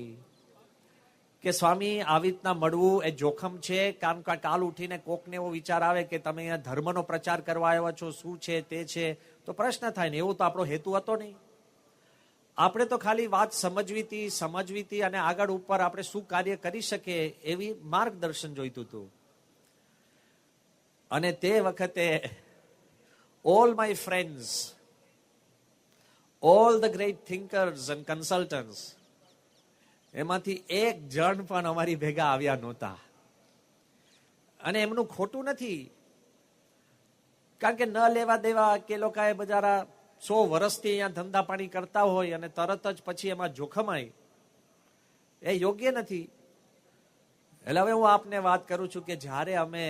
[SPEAKER 1] કે સ્વામી આવી રીતના મળવું એ જોખમ છે, કારણ કે કાલ ઉઠીને કોકને એવો વિચાર આવે કે તમે અહીંયા ધર્મનો પ્રચાર કરવા આવ્યા છો, શું છે તે છે, તો પ્રશ્ન થાય ને. એવો તો આપણો હેતુ હતો નહીં. આપણે તો ખાલી વાત સમજવી હતી અને આગળ ઉપર આપણે શું કાર્ય કરી શકીએ એવી માર્ગદર્શન જોઈતું હતું. અને તે વખતે all my friends, all the great thinkers and consultants, એમાંથી એક જણ પણ અમારી ભેગા આવ્યા નહોતા. અને એમનું ખોટું નથી, કારણ કે ન લેવા દેવા કે લોકોએ બજારા 100 વર્ષથી અહીંયા ધંધા પાણી કરતા હોય અને તરત જ પછી એમાં જોખમાય, એ યોગ્ય નથી. એટલે હવે હું આપને વાત કરું છું કે જ્યારે અમે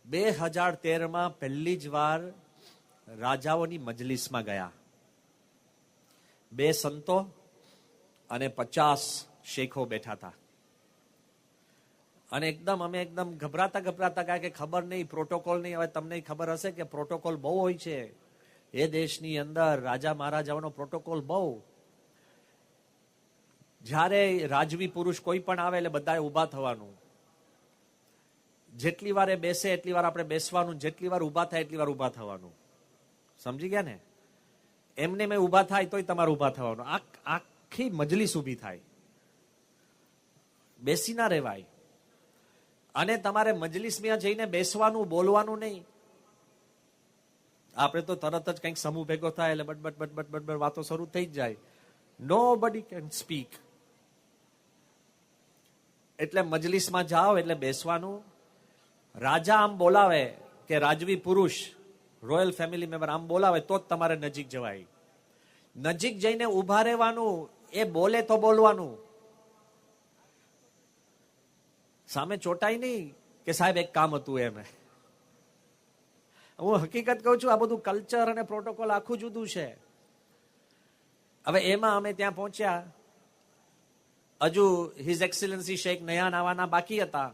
[SPEAKER 1] 2013માં પહેલી જ વાર રાજાઓની મજલિસમાં ગયા, 2 સંતો અને 50 શેખો બેઠા હતા. અને અમે એકદમ ગભરાતા ગયા કે ખબર નહીં, પ્રોટોકોલ નહીં. હવે તમને ખબર હશે કે પ્રોટોકોલ બહુ હોય છે એ દેશની અંદર, રાજા મહારાજાઓનો પ્રોટોકોલ બહુ. જ્યારે રાજવી પુરુષ કોઈ પણ આવે એટલે બધાએ ઊભા થવાનું. જેટલી વાર એ બેસે એટલી વાર આપણે બેસવાનું, જેટલી વાર ઊભા થાય એટલી વાર ઊભા થવાનું. સમજી ગયા ને? એમને મેં ઊભા થાય તોય તમારે ઊભા થવાનું. આખી મજલિસ ઊભી થાય, બેસી ના રહેવાય. અને તમારે મજલિસમાં જઈને બેસવાનું, બોલવાનું નહીં. આપણે તો તરત જ કંઈક સમૂહ ભેગો થાય એટલે બટ વાતો શરૂ થઈ જ જાય. Nobody can speak. એટલે મજલિસમાં જાઓ એટલે બેસવાનું. રાજા આમ બોલાવે કે રાજવી પુરુષ, રોયલ ફેમિલી મેમ્બર આમ બોલાવે તો જ તમારે નજીક જવાય. નજીક જઈને ઉભા રહેવાનું, એ બોલે તો બોલવાનું. સામે ચોટાઈ નહીં કે સાહેબ એક કામ હતું એમ. હું હકીકત કહું છું, આ બધું કલ્ચર અને પ્રોટોકોલ આખું જુદું છે. હવે એમાં અમે ત્યાં પહોંચ્યા, હજુ હિઝ એક્સેલન્સી શેખ નયા આવવાના બાકી હતા.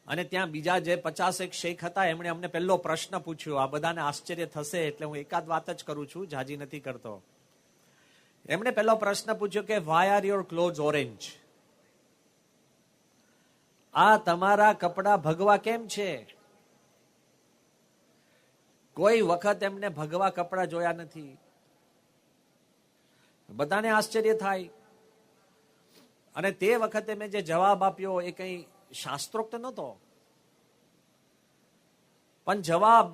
[SPEAKER 1] અને ત્યાં બીજા જે 50 શેખ હતા એમણે અમને પહેલો પ્રશ્ન પૂછ્યો. આ બધાને આશ્ચર્ય થશે એટલે હું એકાદ વાત જ કરું છું, જાજી નથી કરતો. એમણે પહેલો પ્રશ્ન પૂછ્યો કે why are your clothes orange? આ તમારા કપડા ભગવા કેમ છે? કોઈ વખત એમને ભગવા કપડા જોયા નથી. બધાને આશ્ચર્ય થાય. અને તે વખતે મેં જે જવાબ આપ્યો એ કઈ શાસ્ત્રોક્ત નહોતો, પણ જવાબ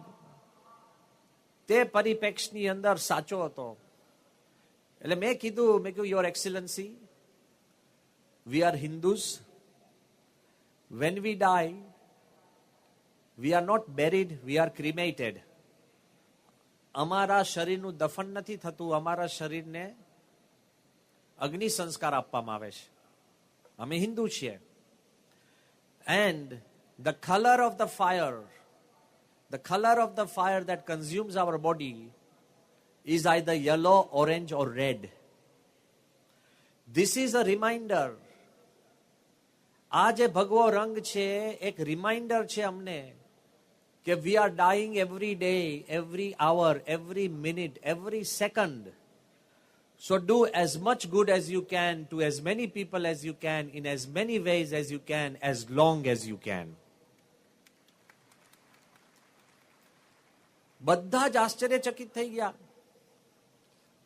[SPEAKER 1] તે પરિપ્રેક્ષની અંદર સાચો હતો. એટલે મેં કીધું your excellency, we are Hindus. When we die, we are not buried, we are cremated. અમારા શરીરનું દફન નથી થતું, અમારા શરીરને અગ્નિ સંસ્કાર આપવામાં આવે છે. અમે હિન્દુ છીએ. And the color of the fire that consumes our body is either yellow, orange or red. This is a reminder. આ જે ભગવો રંગ છે એક રિમાઇન્ડર છે અમને કે we are dying every day, every hour, every minute, every second. So do as much good as you can to as many people as you can, in as many ways as you can, as long as you can. બધા જ આશ્ચર્યચકિત થઈ ગયા.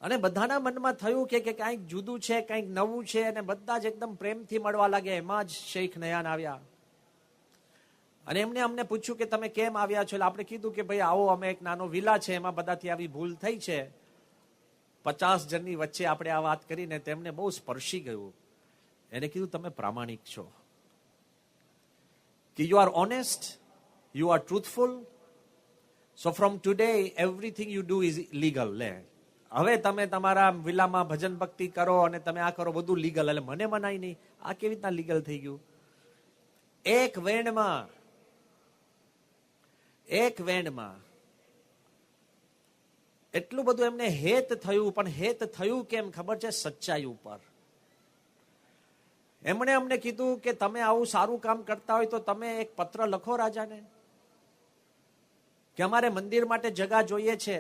[SPEAKER 1] અને બધાના મનમાં થયું કે કંઈક જુદું છે, કંઈક નવું છે. અને બધા જ એકદમ પ્રેમથી મળવા લાગ્યા. એમાં જ શેખ નયાન આવ્યા અને એમને અમને પૂછ્યું કે તમે કેમ આવ્યા છો? એટલે આપણે કીધું કે ભાઈ આવો, અમે એક નાનો વિલા છે, એમાં બધાથી આવી ભૂલ થઈ છે. 50 જણની વચ્ચે આપણે આ વાત કરીને તેમને બહુ સ્પર્શી ગયું. એને કીધું તમે પ્રામાણિક છો, કે you are honest, you are truthful. So from today everything you do is legal. હવે તમે તમારા વિલામાં ભજન ભક્તિ કરો અને તમે આ કરો, બધું લીગલ. એટલે મને મનાય નહીં. આ કેવી રીતના લીગલ થઈ ગયું? એક વેણમાં એટલું બધું એમને હેત થયું. પણ હેત થયું કેમ ખબર છે? સચ્ચાઈ ઉપર. એમણે અમને કીધું કે તમે આવું સારું કામ કરતા હોય તો તમે એક પત્ર લખો રાજાને કે અમારે મંદિર માટે જગા જોઈએ છે.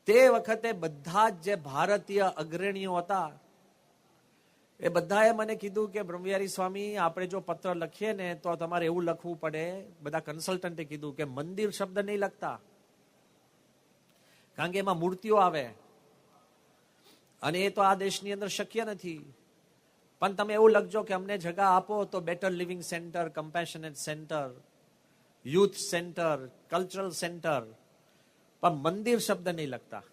[SPEAKER 1] તે વખતે બધા જ જે ભારતીય અગ્રણીઓ હતા એ બધાએ મને કીધું કે બ્રહ્મવિહારી સ્વામી, આપણે જો પત્ર લખીએ ને તો તમારે એવું લખવું પડે, બધા કન્સલ્ટન્ટે કીધું કે મંદિર શબ્દ નહીં લખતા, કારણ કે એમાં મૂર્તિઓ આવે અને એ તો આ દેશની અંદર શક્ય નથી. પણ તમે એવું લખજો કે અમને જગા આપો તો better living centre, compassionate centre, youth centre, cultural centre, પણ મંદિર શબ્દ નહીં લખતા.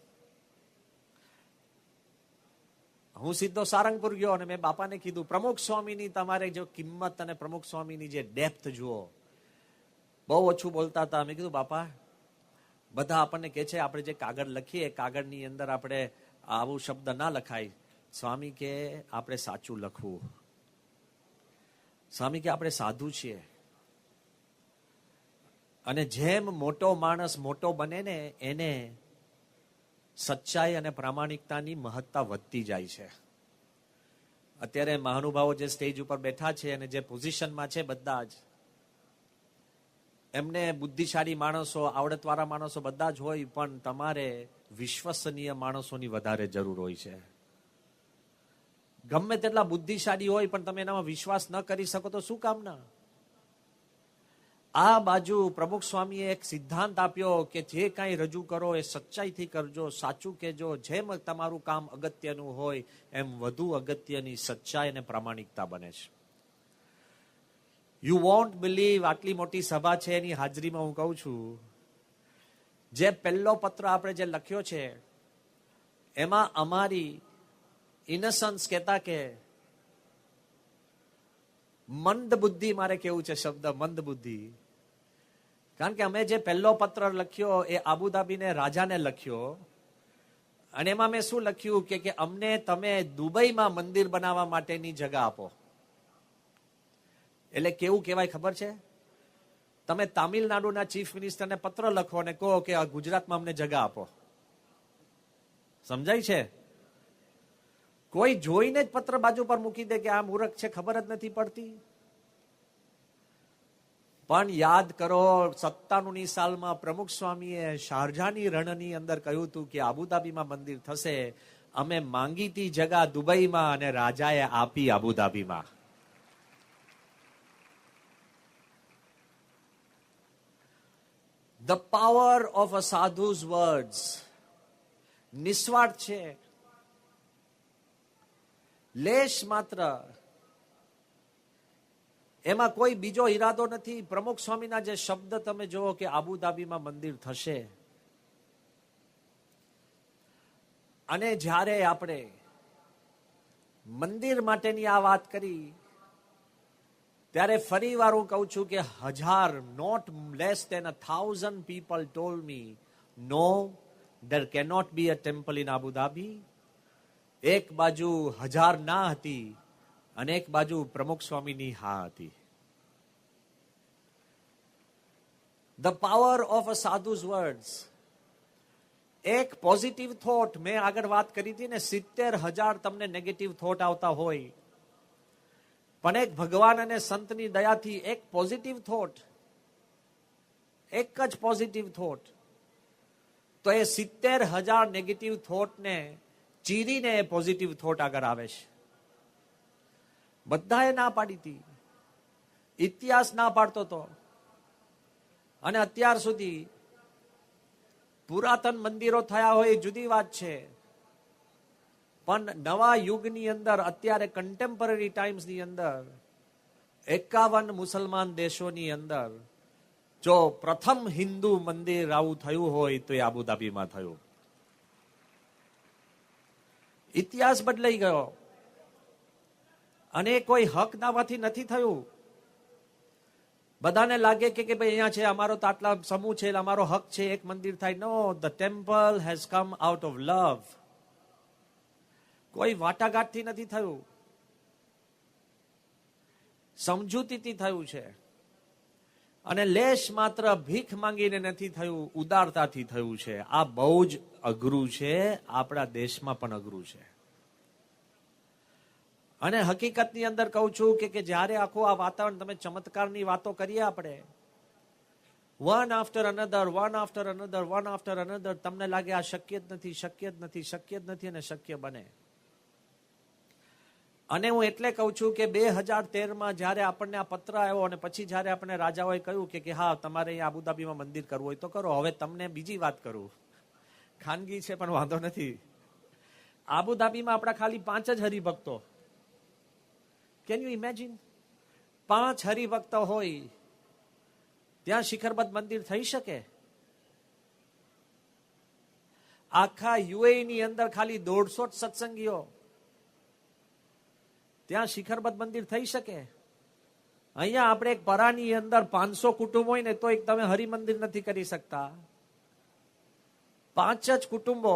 [SPEAKER 1] હું સીધો સારંગપુર ગયો અને મેં બાપાને કીધું, પ્રમુખ સ્વામીની તમારે જો કિંમત અને પ્રમુખ સ્વામીની જે ડેપ્થ જુઓ. બહુ ઓછું બોલતા હતા. મેં કીધું, બાપા, બધા આપણને કહે છે આપણે જે કાગળ લખીએ કાગળની અંદર આપણે આવું શબ્દ ના લખાય. સ્વામી કે આપણે સાચું લખવું. સ્વામી કે આપણે સાધુ છીએ અને જેમ મોટો માણસ મોટો બને ને એને સચ્ચાઈ અને પ્રામાણિકતાની મહત્તા વધતી જાય છે. અત્યારે મહાનુભાવો જે સ્ટેજ ઉપર બેઠા છે અને જે પોઝિશનમાં છે બધા જ એમને બુદ્ધિશાળી માણસો, આવડતવાળા માણસો બધા જ હોય, પણ તમારે વિશ્વસનીય માણસોની વધારે જરૂર હોય છે. ગમે તેટલા બુદ્ધિશાળી હોય પણ તમે એનામાં વિશ્વાસ ન કરી શકો તો શું કામના? આ બાજુ પ્રમુખ સ્વામીએ એક સિદ્ધાંત આપ્યો કે જે કાંઈ રજૂ કરો એ સચ્ચાઈથી કરજો, સાચું કહેજો. જેમ તમારું કામ અગત્યનું હોય એમ વધુ અગત્યની સચ્ચાઈ અને પ્રામાણિકતા બને છે. યુ વોન્ટ બિલીવ, આટલી મોટી સભા છે એની હાજરીમાં હું કહું છું, જે પહેલો પત્ર આપણે જે લખ્યો છે એમાં અમારી ઇનસન્સ કહેતા કે મંદ બુદ્ધિ, મારે કેવું છે શબ્દ મંદ બુદ્ધિ, કારણ કે અમે જે પહેલો પત્ર લખ્યો એ આબુધાબીને રાજાને લખ્યો અને એમાં મેં શું લખ્યું કે અમને તમે દુબઈમાં મંદિર બનાવવા માટેની જગા આપો. એટલે કેવું કહેવાય ખબર છે? તમે તામિલનાડુના ચીફ મિનિસ્ટરને પત્ર લખો અને કહો કે ગુજરાતમાં અમને જગા આપો. સમજાય છે? કોઈ જોઈને જ પત્ર બાજુ પર મૂકી દે કે આ મૂર્ખ છે, ખબર જ નથી પડતી. પણ યાદ કરો, 97ની સાલમાં પ્રમુખ સ્વામીએ શારજાની રણની અંદર કહ્યું હતું કે આબુધાબીમાં મંદિર થશે. અમે માંગી હતી જગા દુબઈમાં અને રાજાએ આપી આબુધાબીમાં. The power of a sadhu's words નિસ્વાર્થ છે. લેશ માત્ર એમાં કોઈ બીજો ઈરાદો નથી. પ્રમુખ સ્વામીના જે શબ્દ તમે જુઓ કે આબુધાબીમાં મંદિર થશે, અને જ્યારે આપણે મંદિર માટેની આ વાત કરી ત્યારે ફરી વાર હું કહું છું કે 1000, not less than 1,000 people told me, no, there cannot be a temple in Abu Dhabi. એક બાજુ 1000 ના હતી અને એક બાજુ પ્રમુખ સ્વામીની હા હતી. The power of a sadhu's words. એક પોઝિટિવ થોટ, મેં આગળ વાત કરી હતી ને, 70,000 તમને નેગેટિવ થોટ આવતા હોય, પણ એક ભગવાન અને સંતની દયાથી એક પોઝિટિવ થોટ, એક જ પોઝિટિવ થોટ, તો એ 70,000 નેગેટિવ થોટને ચીરીને એ પોઝિટિવ થોટ આગળ આવે છે. બધાએ ના પાડી હતી, ઇતિહાસ ના પાડતો હતો, અને અત્યાર સુધી પુરાતન મંદિરો થયા હોય એ જુદી વાત છે, પણ નવા યુગની અંદર અત્યારે કન્ટેમ્પરરી ટાઈમ્સની અંદર 51 મુસલમાન દેશોની અંદર જો પ્રથમ હિન્દુ મંદિર આવું થયું હોય તો એ આબુધાબીમાં થયું. ઇતિહાસ બદલાઈ ગયો અને કોઈ હક દાવાથી નથી થયું. બધાને લાગે કે ભાઈ અહીંયા છે, અમારો તો આટલા સમૂહ છે, અમારો હક છે, એક મંદિર થાય. No, the temple has come out of love. કોઈ વાટાઘાટથી નથી થયું, સમજૂતીથી થયું છે. અને લેશ માત્ર ભીખ માંગીને નથી થયું, ઉદારતાથી થયું છે. આ બહુ જ અઘરું છે, આપણા દેશમાં પણ અઘરું છે. અને હકીકતની અંદર કહું છું કે જ્યારે આખું આ વાતાવરણ, તમે ચમત્કારની વાતો કરીએ આપણે, one after another, one after another, one after another. તમને લાગે આ શક્ય જ નથી, શક્ય જ નથી, શક્ય જ નથી, અને શક્ય બને. અને હું એટલે કહું છું કે 2013માં જયારે આપણને આ પત્ર આવ્યો અને પછી જયારે આપણે રાજાઓએ કહ્યું કે હા તમારે અહીંયા આબુધાબીમાં મંદિર કરવું હોય તો કરો. હવે તમને બીજી વાત કરું, ખાનગી છે પણ વાંધો નથી. આબુધાબીમાં આપણા ખાલી 5 જ હરિભક્તો. Can you imagine? 5 હરિભક્તો હોય ત્યાં શિખરબદ્ધ મંદિર થઈ શકે? આખા યુએઈ ની અંદર ખાલી 150 સત્સંગીઓ, ત્યાં શિખરબદ્ધ મંદિર થઈ શકે? અહીંયા આપણે એક પરાની અંદર 500 કુટુંબ હોય ને તો એક તમે હરિમંદિર નથી કરી શકતા. 5 જ કુટુંબો.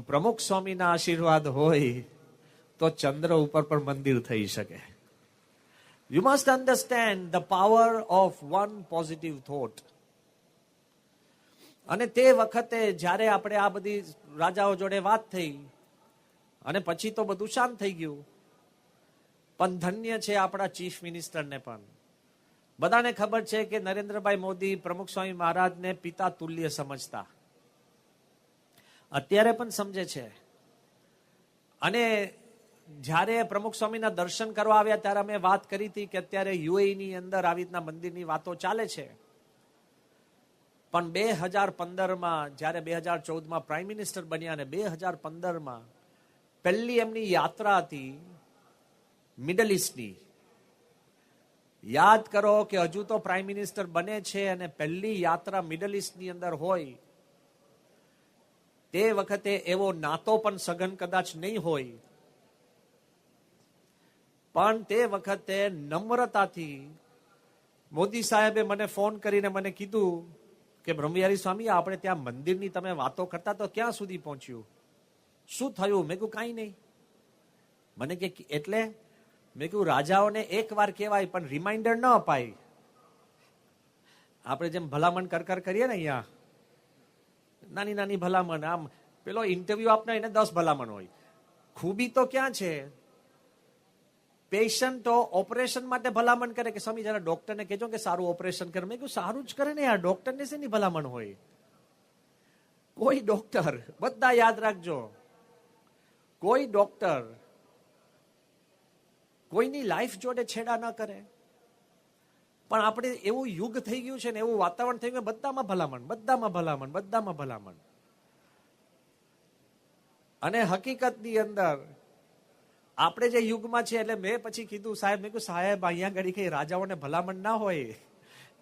[SPEAKER 1] પ્રમુખ સ્વામીના આશીર્વાદ હોય તો ચંદ્ર ઉપર પણ મંદિર થઈ શકે. You must understand the power of one positive thought. અને તે વખતે જ્યારે આપણે આ બધી રાજાઓ જોડે વાત થઈ અને પછી તો બધું શાંત થઈ ગયું. પણ ધન્ય છે આપણા ચીફ મિનિસ્ટરને પણ. બધાને ખબર છે કે નરેન્દ્રભાઈ મોદી પ્રમુખ સ્વામી મહારાજને પિતા તુલ્ય સમજતા, અત્યારે પણ સમજે છે. અને જ્યારે પ્રમુખ સ્વામીના દર્શન કરવા આવ્યા ત્યારે અમે વાત કરી હતી કે અત્યારે યુએઈ ની અંદર આવી રીતના મંદિરની વાતો ચાલે છે. પણ 2015માં જયારે 2014માં પ્રાઇમ મિનિસ્ટર બન્યા અને 2015માં પહેલી એમની યાત્રા હતી મિડલ ઈસ્ટની. યાદ કરો કે હજુ તો પ્રાઇમ મિનિસ્ટર બને છે અને પહેલી યાત્રા મિડલ ઈસ્ટની અંદર હોય. તે વખતે એવો નાતો પણ સઘન કદાચ નહીં હોય, પણ તે વખતે નમ્રતાથી મોદી સાહેબે મને ફોન કરીને મને કીધું કે બ્રહ્મવિહારી સ્વામી, આપણે ત્યાં મંદિરની તમે વાતો કરતા તો ક્યાં સુધી પહોંચ્યું, શું થયું? મેં કહ્યું કાંઈ નહીં. મને કે એટલે? મેં કહ્યું રાજાઓને એક વાર કહેવાય પણ રિમાઇન્ડર ન અપાય. આપણે જેમ ભલામણ કર કરીએ ને, અહીંયા નાની નાની ભલામણ, આમ પેલો ઇન્ટરવ્યુ આપના એને 10 ભલામણ હોય. ખૂબી તો ક્યાં છે? પેશન્ટો ઓપરેશન માટે ભલામણ કરે કે સ્વામી જરા ડોક્ટરને કહેજો કે સારું ઓપરેશન કરે. મેં કહ્યું સારું જ કરે ને યાર, ડોક્ટરને શેની ભલામણ હોય? કોઈ ડોક્ટર, બધા યાદ રાખજો, કોઈ ડોક્ટર કોઈની લાઈફ જોડે છેડા ન કરે. પણ આપણે એવું યુગ થઈ ગયું છે ને, એવું વાતાવરણ થઈ ગયું, બધામાં ભલામણ, બધામાં ભલામણ, બધામાં ભલામણ. અને હકીકતની અંદર આપણે જે યુગમાં છે, એટલે મેં પછી કીધું સાહેબ, મેં કહ્યું સાહેબ અહીંયા ઘડી કઈ રાજાઓને ભલામણ ના હોય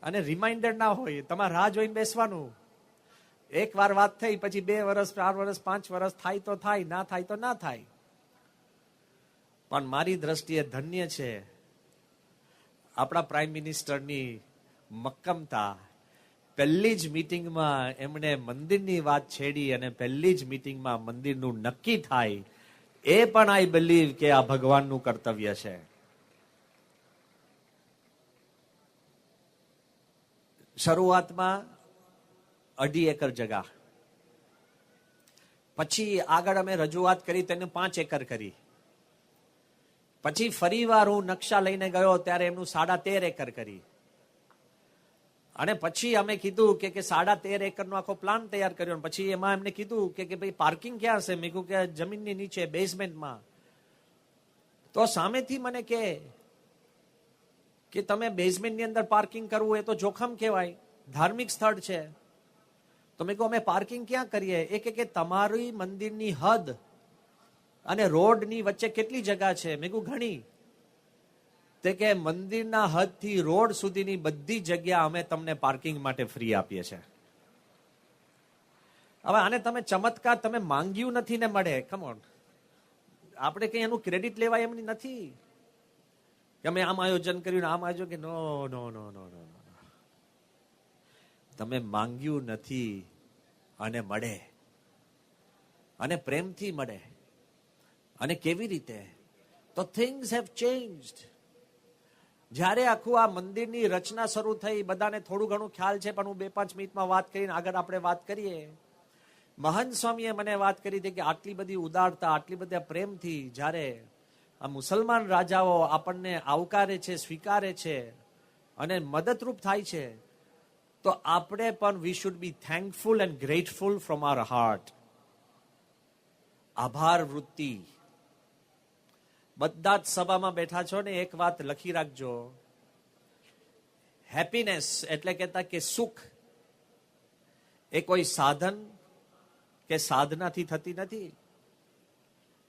[SPEAKER 1] અને રિમાઇન્ડર ના હોય, તમારે રાહ જોઈને બેસવાનું. એક વાર વાત થઈ, પછી 2 વર્ષ, 4 વર્ષ, 5 વર્ષ થાય તો થાય, ના થાય તો ના થાય. પણ મારી દ્રષ્ટિએ ધન્ય છે આપણા પ્રાઇમ મિનિસ્ટરની મક્કમતા. પહેલી જ મીટિંગમાં એમણે મંદિરની વાત છેડી અને પહેલી જ મીટિંગમાં મંદિરનું નક્કી થાય. એ પણ આઈ બિલીવ કે આ ભગવાનનું કર્તવ્ય છે. શરૂઆતમાં 2.5 એકર જગા, પછી આગળ અમે રજૂઆત કરી તેને 5 એકર કરી. પછી ફરીવાર હું નકશા લઈને ગયો ત્યારે એમનું 13.5 એકર કરી. અને પછી અમે કીધું કે 13.5 એકરનો આખો પ્લાન તૈયાર કર્યો. પછી એમાં એમને કીધું કે ભાઈ પાર્કિંગ ક્યાં હશે? મેં કહ્યું કે જમીનની નીચે બેઝમેન્ટમાં. તો સામેથી મને કે તમે બેઝમેન્ટની અંદર પાર્કિંગ કરવું એ તો જોખમ કહેવાય, ધાર્મિક સ્થળ છે. તો મેં કહ્યું અમે પાર્કિંગ ક્યાં કરીએ? એ કે તમારી મંદિરની હદ અને રોડની વચ્ચે કેટલી જગા છે? મેં કહ્યું ઘણી. તે કે મંદિરના હદથી રોડ સુધીની બધી જગ્યા અમે તમને પાર્કિંગ માટે ફ્રી આપીએ છીએ. હવે આને તમે ચમત્કાર, તમે માંગ્યું નથી ને મળે. કમ ઓન, આપણે કઈ એનું ક્રેડિટ લેવાય એમની નથી કે અમે આમ આયોજન કર્યું, આમ આયોજન કે નો નો નો નો નો. તમે માંગ્યું નથી અને મળે, અને પ્રેમથી મળે. અને કેવી રીતે? તો થિંગ્સ હેવ ચેન્જ્ડ. જ્યારે આખું આ મંદિરની રચના શરૂ થઈ, બધાને થોડું ઘણું ખ્યાલ છે, પણ હું 2-5 મિનિટમાં વાત કરીને આગળ આપણે વાત કરીએ. મહંત સ્વામીએ મને વાત કરી હતી કે આટલી બધી ઉદારતા, આટલી બધા પ્રેમથી જ્યારે આ મુસલમાન રાજાઓ આપણને આવકારે છે, સ્વીકારે છે અને મદદરૂપ થાય છે, તો આપણે પણ we should be thankful and grateful from our heart. આભાર વૃત્તિ. બધા જ સભામાં બેઠા છો ને, એક વાત લખી રાખજો. હેપીનેસ એટલે કહેતા કે સુખ એ કોઈ સાધન કે સાધનાથી થતી નથી.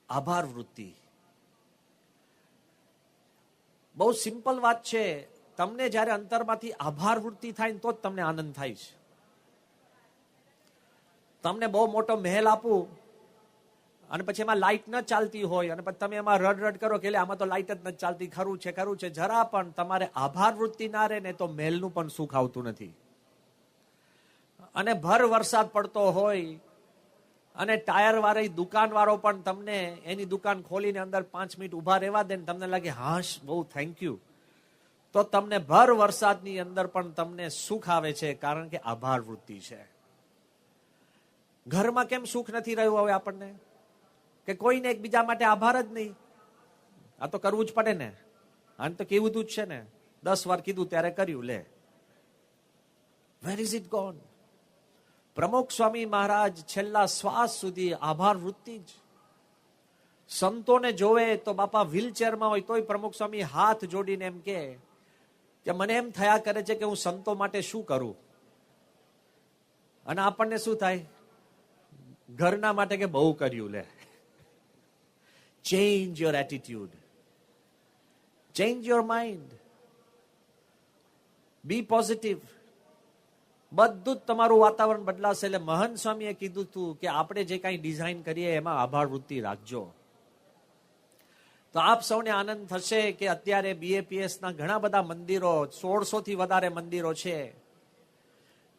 [SPEAKER 1] આભાર વૃત્તિ બહુ સિમ્પલ વાત છે. તમને જયારે અંતરમાંથી આભાર વૃત્તિ થાય ને તો જ તમને આનંદ થાય છે. તમને બહુ મોટો મહેલ આપું અને પછી એમાં લાઈટ ન ચાલતી હોય અને પછી તમે એમાં રડ કરો કે આમાં તો લાઈટ જ નથી ચાલતી, ખરું છે, જરા પણ તમારે આભાર વૃત્તિ ના રહે ને તો મહેલનું પણ સુખ આવતું નથી. અને ભર વરસાદ પડતો હોય અને ટાયર વાળી દુકાન વાળો પણ તમને એની દુકાન ખોલીને અંદર 5 મિનિટ ઉભા રહેવા દે ને તમને લાગે હાશ બહુ થેન્ક યુ, તો તમને ભર વરસાદની અંદર પણ તમને સુખ આવે છે, કારણ કે આભાર વૃત્તિ છે. ઘરમાં કેમ સુખ નથી રહ્યું હવે આપણને? કે કોઈને એકબીજા માટે આભાર જ નહીં. આ તો કરવું જ પડે ને, આને તો કેવું જ છે ને, 10 વાર કીધું ત્યારે કર્યું. લે, વેર ઇઝ ઇટ ગોન? પ્રમુખ સ્વામી મહારાજ છેલ્લા શ્વાસ સુધી આભાર વૃત્તિ જ. સંતોને જોવે તો બાપા વ્હીલચેરમાં હોય તોય પ્રમુખ સ્વામી હાથ જોડીને એમ કે મને એમ થયા કરે છે કે હું સંતો માટે શું કરું. અને આપણને શું થાય? ઘરના માટે કે બહુ કર્યું. લે, change your attitude, change your mind, be positive. બધું જ તમારું વાતાવરણ બદલાશે. એટલે મહંત સ્વામીએ કીધું હતું કે આપણે જે કાંઈ ડિઝાઇન કરીએ એમાં આભાર વૃત્તિ રાખજો. તો આપ સૌને આનંદ થશે કે અત્યારે BAPS ના ઘણા બધા મંદિરો, 1600 થી વધારે મંદિરો છે.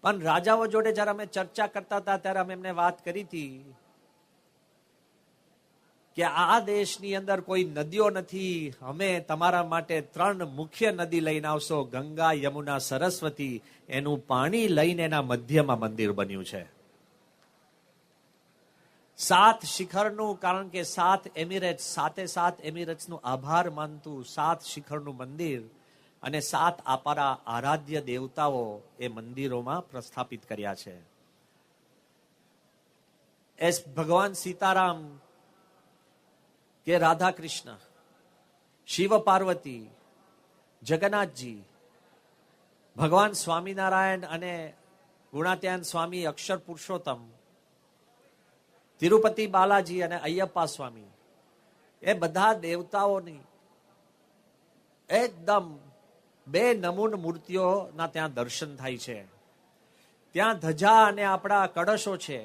[SPEAKER 1] પણ રાજાઓ જોડે જયારે અમે ચર્ચા કરતા હતા ત્યારે અમે એમને વાત કરી હતી કે આ દેશની અંદર કોઈ નદીઓ નથી, અમે તમારા માટે 3 મુખ્ય નદી લઈને આવશો, ગંગા, યમુના, સરસ્વતી. એનું પાણી લઈને એના મધ્યમાં મંદિર બન્યું છે. 7 શિખરનું, કારણ કે 7 એમિરેટ્સ, 7 એમિરેટ્સનું આભાર માનતું 7 શિખરનું મંદિર અને 7 આપણા આરાધ્ય દેવતાઓ એ મંદિરોમાં પ્રસ્થાપિત કર્યા છે. એસ ભગવાન સીતારામ કે રાધા કૃષ્ણ, શિવ પાર્વતી, જગન્નાથજી, ભગવાન સ્વામિનારાયણ અને ગુણાત્યાન સ્વામી અક્ષર પુરુષોત્તમ, તિરુપતિ બાલાજી અને અયપ્પા સ્વામી, એ બધા દેવતાઓની એકદમ 2 નમૂન મૂર્તિઓના ત્યાં દર્શન થાય છે. ત્યાં ધજા અને આપણા કળશો છે.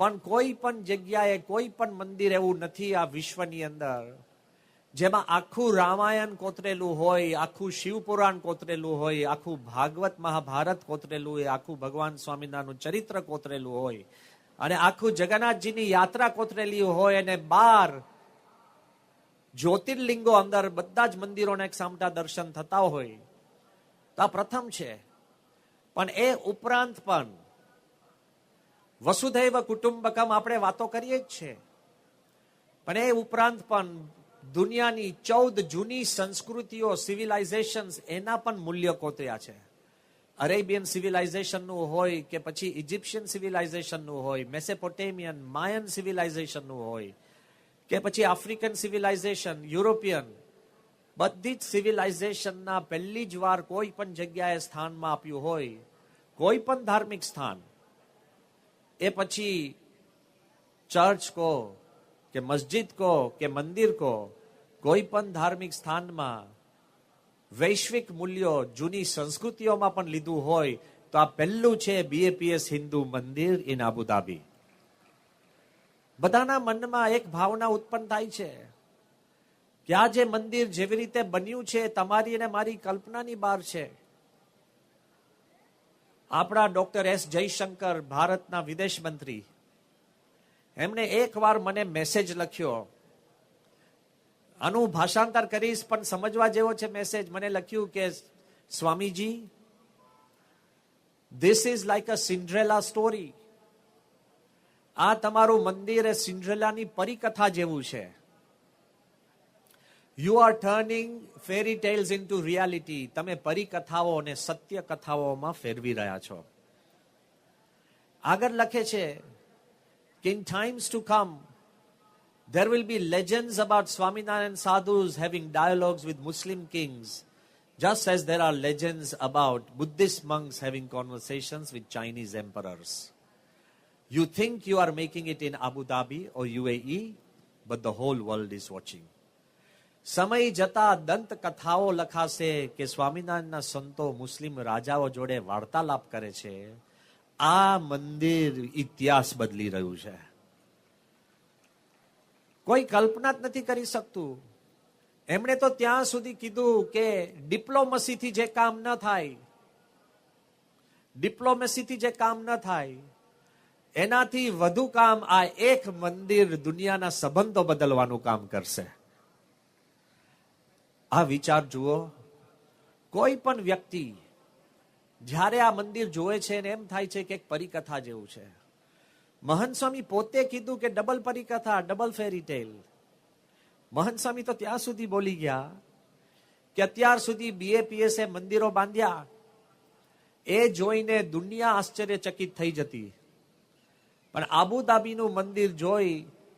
[SPEAKER 1] પણ કોઈ પણ જગ્યાએ કોઈ પણ મંદિર એવું નથી આ વિશ્વની અંદર જેમાં આખું રામાયણ કોતરેલું હોય, આખું શિવપુરાણ કોતરેલું હોય, આખું ભાગવત મહાભારત કોતરેલું હોય, આખું ભગવાન સ્વામિનારાયણનું ચરિત્ર કોતરેલું હોય અને આખું જગન્નાથજીની યાત્રા કોતરેલી હોય અને 12 જ્યોતિર્લિંગો અંદર બધા જ મંદિરોના એક સામટા દર્શન થતા હોય. તો આ પ્રથમ છે. પણ એ ઉપરાંત પણ વસુધૈવ કુટુંબકમ આપણે વાતો કરીએ જ છે, પણ એ ઉપરાંત પણ દુનિયાની 14 જૂની સંસ્કૃતિઓ, સિવિલાઇઝેશન, એના પણ મૂલ્ય કોતર્યા છે. અરેબિયન સિવિલાઇઝેશનનું હોય કે પછી ઇજિપ્શિયન સિવિલાઇઝેશનનું હોય, મેસેપોટેમિયન, માયન સિવિલાઇઝેશનનું હોય કે પછી આફ્રિકન સિવિલાઇઝેશન, યુરોપિયન, બધી જ સિવિલાઇઝેશનના પહેલી જ વાર કોઈ પણ જગ્યાએ સ્થાનમાં આપ્યું હોય. કોઈ પણ ધાર્મિક સ્થાન, એ પછી ચર્ચ કો કે મસ્જિદ કો કે મંદિર કો, કોઈ પણ ધાર્મિક સ્થાનમાં વૈશ્વિક મૂલ્યો જૂની સંસ્કૃતિઓમાં પણ લીધું હોય તો આ પહેલું છે BAPS હિન્દુ મંદિર ઇન આબુધાબી. બધાના મનમાં એક ભાવના ઉત્પન્ન થાય છે કે આ જે મંદિર જેવી રીતે બન્યું છે તમારી અને મારી કલ્પનાની બહાર છે. આપણા ડોક્ટર S. જયશંકર, ભારતના વિદેશ મંત્રી, એમણે એકવાર મને મેસેજ લખ્યો. આનું ભાષાંતર કરીશ પણ સમજવા જેવો છે મેસેજ. મને લખ્યું કે Swamiji, this is like a Cinderella story. આ તમારું મંદિર એ સિન્ડ્રેલાની પરિકથા જેવું છે. You are turning fairy tales into reality. તમે પરિકથાઓ અને સત્ય કથાઓમાં ફેરવી રહ્યા છો. આગળ લખે છે કે in times to come there will be legends about Swaminarayan sadhus having dialogues with Muslim kings, just as there are legends about Buddhist monks having conversations with Chinese emperors. You think you are making it in Abu Dhabi or UAE, but the whole world is watching. સમય જતા દંત કથાઓ લખાશે કે સ્વામિનારાયણના સંતો મુસ્લિમ રાજાઓ જોડે વાર્તાલાપ કરે છે. આ મંદિર ઇતિહાસ બદલી રહ્યું છે. કોઈ કલ્પના જ નથી કરી શકતું. એમણે તો ત્યાં સુધી કીધું કે ડિપ્લોમસીથી જે કામ ન થાય, ડિપ્લોમસીથી જે કામ ન થાય, એનાથી વધુ કામ આ એક મંદિર દુનિયાના સંબંધો બદલવાનું કામ કરશે. આ વિચાર જુઓ. કોઈ પણ વ્યક્તિ જ્યારે આ મંદિર જોવે છે ને એમ થાય છે કે એક પરિકથા જેવું છે. મહંત સ્વામી પોતે કીધું કે ડબલ પરિકથા, ડબલ ફેરી ટેલ. મહંત સ્વામી તો ત્યાં સુધી બોલી ગયા કે અત્યાર સુધી BAPS મંદિરો બાંધ્યા, એ જોઈને દુનિયા આશ્ચર્યચકિત થઈ જતી, પણ આબુધાબીનું મંદિર જોઈ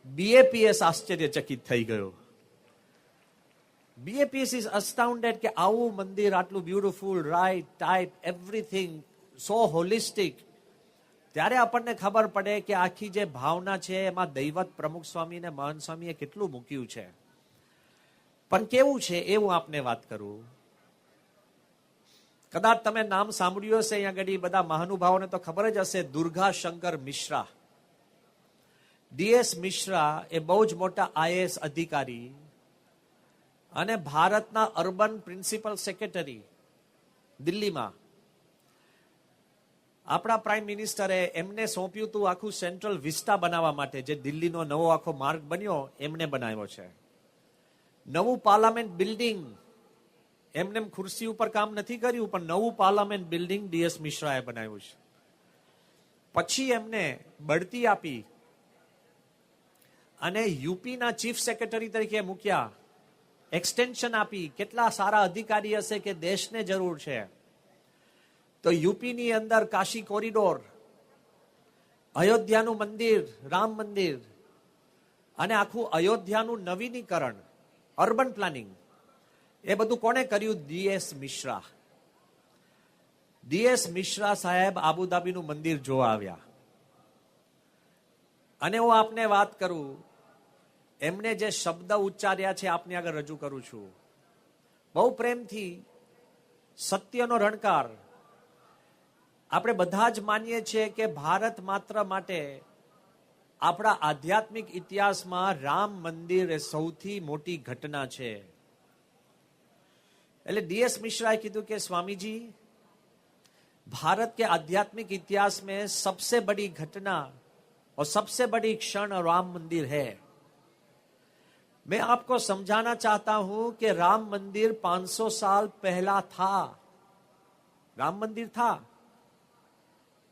[SPEAKER 1] BAPS આશ્ચર્યચકિત થઈ ગયો. BAPS is astounded કે આવું મંદિર આટલું બ્યુટીફુલ, રાઈટ ટાઈપ, એવરીથિંગ સો હોલિસ્ટિક. ત્યારે આપણને ખબર પડે કે આખી જે ભાવના છે એમાં દૈવત પ્રમુખ સ્વામી અને મહંત સ્વામીએ કેટલું મૂક્યું છે. પણ કેવું છે એ હું આપને વાત કરું. કદાચ તમે નામ સાંભળ્યું હશે, અહીંયા આગળ બધા મહાનુભાવોને તો ખબર જ હશે. દુર્ગા શંકર મિશ્રા, DS મિશ્રા એ બહુ જ મોટા IAS અધિકારી અને ભારતના અર્બન પ્રિન્સિપલ સેક્રેટરી દિલ્હીમાં. આપણા પ્રાઇમ મિનિસ્ટરે એમને સોંપ્યું હતું આખું સેન્ટ્રલ વિસ્ટા બનાવવા માટે, જે દિલ્હીનો નવો આખો માર્ગ બન્યો એમને બનાવ્યો છે. નવું પાર્લામેન્ટ બિલ્ડિંગ, એમને ખુરશી ઉપર કામ નથી કર્યું, પણ નવું પાર્લામેન્ટ બિલ્ડિંગ DS મિશ્રાએ બનાવ્યું છે. પછી એમને બઢતી આપી અને યુપીના ચીફ સેક્રેટરી તરીકે મૂક્યા, એક્સટેન્શન આપી. કેટલા સારા અધિકારી હશે કે દેશને જરૂર છે. તો યુપીની અંદર કાશી કોરિડોર, અયોધ્યાનું મંદિર, રામ મંદિર અને આખું અયોધ્યાનું નવીનીકરણ, અર્બન પ્લાનિંગ, એ બધું કોણે કર્યું? DS મિશ્રા. DS મિશ્રા સાહેબ આબુધાબીનું મંદિર જોવા આવ્યા. અને હું આપને વાત કરું, એમને જે શબ્દ ઉચ્ચાર્યા છે આપને આગળ રજૂ કરું છું. બહુ પ્રેમથી. સત્યનો રણકાર. આપણે બધા જ માનીએ છીએ કે ભારત માત્ર માટે આપણા આધ્યાત્મિક ઇતિહાસમાં રામ મંદિર એ સૌથી મોટી ઘટના છે. એટલે DS મિશ્રાએ કીધું કે સ્વામીજી, भारत के आध्यात्मिक इतिहास में सबसे बड़ी घटना और सबसे बड़ी क्षण राम मंदिर है. मैं आपको समझाना चाहता हूं कि राम मंदिर 500 साल पहला था. राम मंदिर था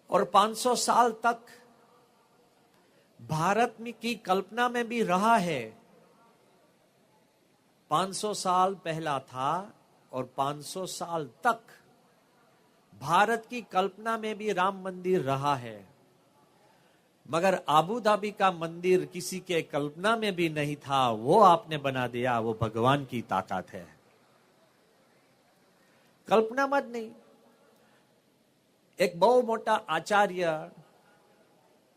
[SPEAKER 1] और 500 साल तक भारत में की कल्पना में भी रहा है. 500 साल पहला था और 500 साल तक भारत की कल्पना में भी राम मंदिर रहा है. मगर आबू धाबी का मंदिर किसी के कल्पना में भी नहीं था, वो आपने बना दिया. वो भगवान की ताकत है. कल्पना मत नहीं. एक बहु मोटा आचार्य,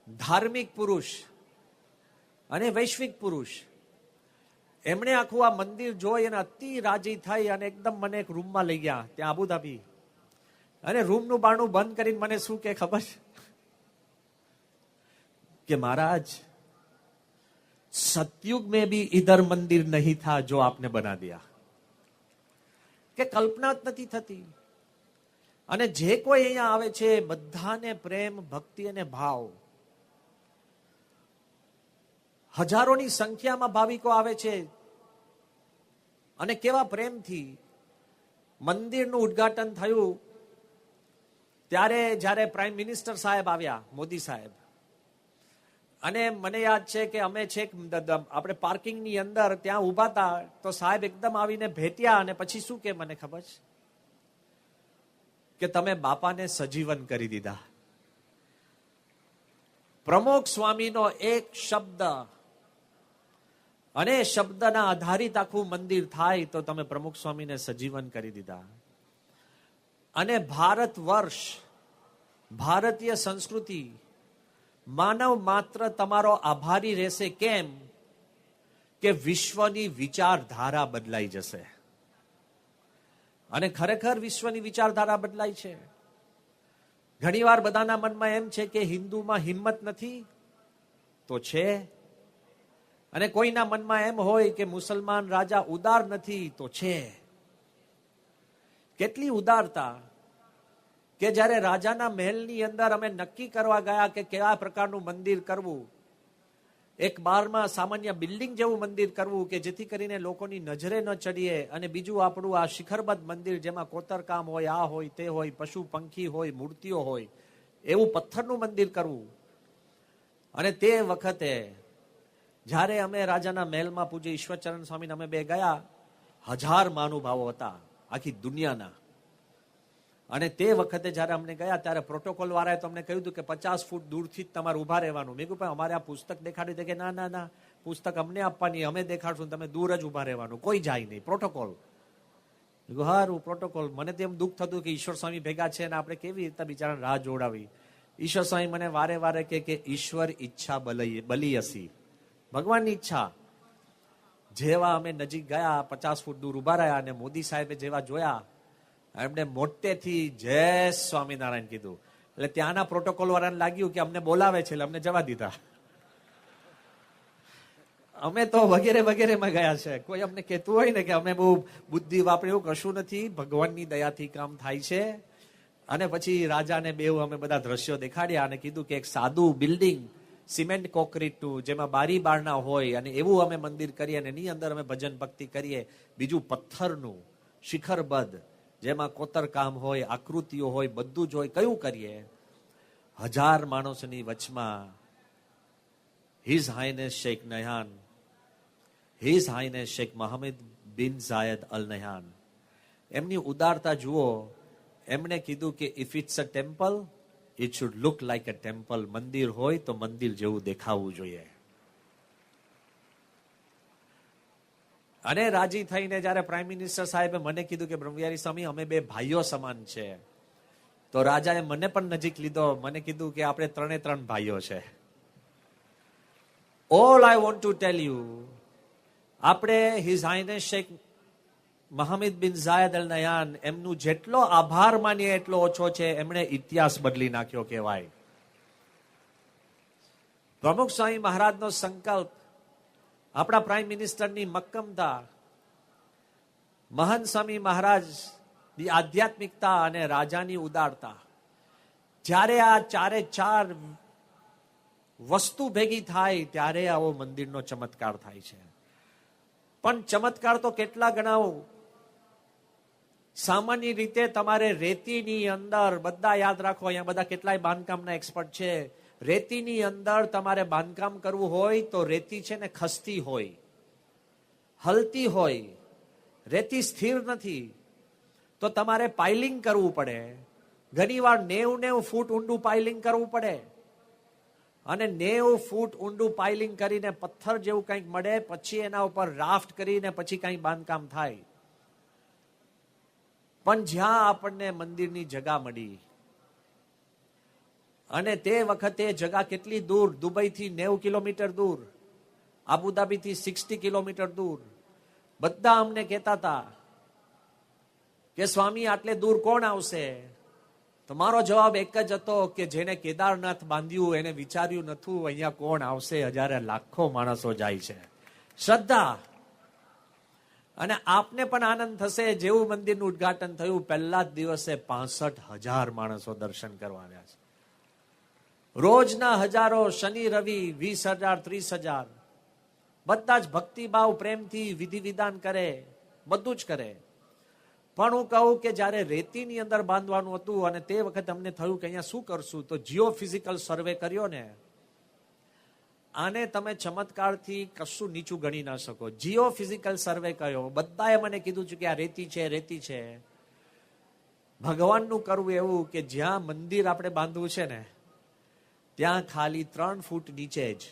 [SPEAKER 1] धार्मिक पुरुष અને વૈશ્વિક પુરુષ, એમણે આખું આ મંદિર જોઈ અને અતિ રાજી થઈ અને એકદમ મને એક રૂમમાં લઈ ગયા ત્યાં આબુધાબી. અને રૂમનું બારણું બંધ કરીને મને શું કે ખબર કે महाराज सतयुग में भी इधर मंदिर नहीं था जो आपने बना दिया. કે કલ્પના જ નથી થતી. અને જે કોઈ અહીંયા આવે છે બધાને પ્રેમ, ભક્તિ અને ભાવ. હજારોની સંખ્યામાં ભાવિકો આવે છે અને કેવા પ્રેમથી. મંદિરનું ઉદ્ઘાટન થયું ત્યારે જ્યારે પ્રાઇમ મિનિસ્ટર સાહેબ આવ્યા, મોદી સાહેબ, અને મને યાદ છે કે અમે છેક આપણે પાર્કિંગની અંદર ત્યાં ઉભા હતા તો સાહેબ એકદમ આવીને ભેટ્યા અને પછી શું કે મને ખબર છે કે તમે બાપાને સજીવન કરી દીધા. પ્રમોદ સ્વામીનો એક શબ્દ અને શબ્દના આધારિત આખું મંદિર થાય તો તમે પ્રમુખ સ્વામીને સજીવન કરી દીધા. અને ભારત વર્ષ, ભારતીય સંસ્કૃતિ, માનવ માત્ર તમારો આભારી રહેશે. કેમ કે વિશ્વની વિચારધારા બદલાઈ જશે. અને ખરેખર વિશ્વની વિચારધારા બદલાય છે. ઘણીવાર બધાના મનમાં એમ છે કે હિન્દુમાં હિંમત નથી, તો છે. અને કોઈના મનમાં એમ હોય કે મુસલમાન રાજા ઉદાર નથી, તો છે. કેટલી ઉદારતા કે જ્યારે રાજાના મહેલની અંદર અમે નક્કી કરવા ગયા કે કેવા પ્રકારનું મંદિર કરવું, એક બારમાં સામાન્ય બિલ્ડિંગ જેવું મંદિર કરવું કે જેથી કરીને લોકોની નજરે ન ચડીએ, અને બીજું આપણું આ શિખરબદ્ધ મંદિર જેમાં કોતરકામ હોય, આ હોય, તે હોય, પશુ પંખી હોય, મૂર્તિઓ હોય, એવું પથ્થરનું મંદિર કરવું. અને તે વખતે જ્યારે અમે રાજાના મહેલમાં પૂજ્ય ઈશ્વરચરણ સ્વામીને અમે બે ગયા, 1000 મહાનુભાવો હતા આખી દુનિયાના. અને તે વખતે જયારે અમને ગયા ત્યારે પ્રોટોકોલ વાળાએ તો અમને કહ્યું હતું કે 50 ફૂટ દૂરથી જ તમારે ઉભા રહેવાનું. મેં કહ્યું અમારે આ પુસ્તક દેખાડ્યું કે ના ના ના, પુસ્તક અમને આપવાની, અમે દેખાડશું, તમે દૂર જ ઉભા રહેવાનું, કોઈ જાય નહીં, પ્રોટોકોલ. હારું પ્રોટોકોલ. મને તેમ દુઃખ થતું કે ઈશ્વર સ્વામી ભેગા છે ને આપણે કેવી રીતે બિચારા રાહ જોડાવી. ઈશ્વર સ્વામી મને વારે વારે કે ઈશ્વર ઈચ્છા બલી હસી, ભગવાનની ઈચ્છા. જેવા અમે નજીક ગયા, 50 ફૂટ દૂર ઉભા રહ્યા અને મોદી સાહેબે જેવા જોયા, એમને મોટેથી જય સ્વામિનારાયણ કીધું. એટલે ત્યાંના પ્રોટોકોલ વાળાને લાગ્યું કે અમને બોલાવે છે એટલે અમને જવા દીધા. અમે તો વગેરે વગેરેમાં ગયા છે. કોઈ અમને કહેતું હોય ને કે અમે બહુ બુદ્ધિ વાપરે, એવું કશું નથી, ભગવાનની દયાથી કામ થાય છે. અને પછી રાજાને બેઉ અમે બધા દ્રશ્યો દેખાડ્યા અને કીધું કે એક સાદું બિલ્ડિંગ, સિમેન્ટ કોન્ક્રીટનું, જેમાં બારી બારણા હોય, અને એવું અમે મંદિર કરીએ અને એની અંદર અમે ભજન ભક્તિ કરીએ. બીજું પથ્થરનું શિખરબદ્ધ, જેમાં કોતરકામ હોય, આકૃતિઓ હોય, બધું જ હોય, કયું કરીએ. 1000 માણસોની વચમાં his highness Sheikh Nahyan, his highness Sheikh Mohammed bin Zayed Al Nahyan, એમની ઉદારતા જુઓ. એમણે કીધું કે if it's a temple, it should look like a temple. મંદિર હોય તો મંદિર જેવું દેખાવું જોઈએ. અને રાજી થઈને જયારે પ્રાઇમ મિનિસ્ટર સાહેબે મને કીધું કે બ્રહ્મવિહારી સ્વામી અમે બે ભાઈઓ સમાન છે, તો રાજાએ મને પણ નજીક લીધો. મને કીધું કે આપણે 3 ભાઈઓ છે. All I want to tell you, આપણે his highness Sheikh Mohammed bin Zayed Al Nahyan, એમનું જેટલો આભાર માનીએ એટલો ઓછો છે. એમણે ઇતિહાસ બદલી નાખ્યો કહેવાય. પ્રમુખ સ્વામી મહારાજનો સંકલ્પ, આપણા પ્રાઇમ મિનિસ્ટરની મક્કમતા, મહંત સ્વામી મહારાજની આધ્યાત્મિકતા અને રાજાની ઉદારતા, જ્યારે આ 4 વસ્તુ ભેગી થાય ત્યારે આવો મંદિરનો ચમત્કાર થાય છે. પણ ચમત્કાર તો કેટલા ગણાવો. સામાન્ય રીતે તમારે રેતીની અંદર, બધા યાદ રાખો, અહીંયા બધા કેટલાય બાંધકામના એક્સપર્ટ છે, રેતીની અંદર તમારે બાંધકામ કરવું હોય તો રેતી છે ને ખસતી હોય, હલતી હોય, રેતી સ્થિર નથી, તો તમારે પાઇલિંગ કરવું પડે. ઘણીવાર 90 ફૂટ ઊંડું પાઇલિંગ કરવું પડે. અને 90 ફૂટ ઊંડું પાઇલિંગ કરીને પથ્થર જેવું કંઈક મળે, પછી એના ઉપર રાફ્ટ કરીને પછી કંઈક બાંધકામ થાય. પણ જ્યાં આપણને મંદિરની જગા મળી, અને તે વખતે જગા કેટલી દૂર, દુબઈથી 90 કિલોમીટર દૂર, આબુધાબીથી 60 કિલોમીટર દૂર. બધા અમને કહેતા હતા કે સ્વામી આટલે દૂર કોણ આવશે? તો મારો જવાબ એક જ હતો કે જેને કેદારનાથ બાંધ્યું એને વિચાર્યું નતું અહીંયા કોણ આવશે. 1000 લાખો માણસો જાય છે, શ્રદ્ધા. અને આપને પણ આનંદ થશે, જેવું મંદિરનું ઉદ્ઘાટન થયું પહેલા જ દિવસે 65,000 માણસો દર્શન કરવા આવ્યા છે. રોજના હજારો, શનિ રવિ 20,000 30,000. બધા જ ભક્તિભાવ પ્રેમથી વિધિ વિધાન કરે, બધું જ કરે. પણ હું કહું કે જયારે રેતીની અંદર બાંધવાનું હતું અને તે વખતે અમને થયું કે અહીંયા શું કરશું, તો જીઓ ફિઝિકલ સર્વે કર્યો ને, આને તમે ચમત્કારથી કશું નીચું ગણી ના શકો. જીઓ ફિઝિકલ સર્વે કયો, બધાએ મને કીધું છે કે આ રેતી છે, રેતી છે. ભગવાનનું કરવું એવું કે જ્યાં મંદિર આપણે બાંધવું છે ને ત્યાં ખાલી 3 ફૂટ નીચે જ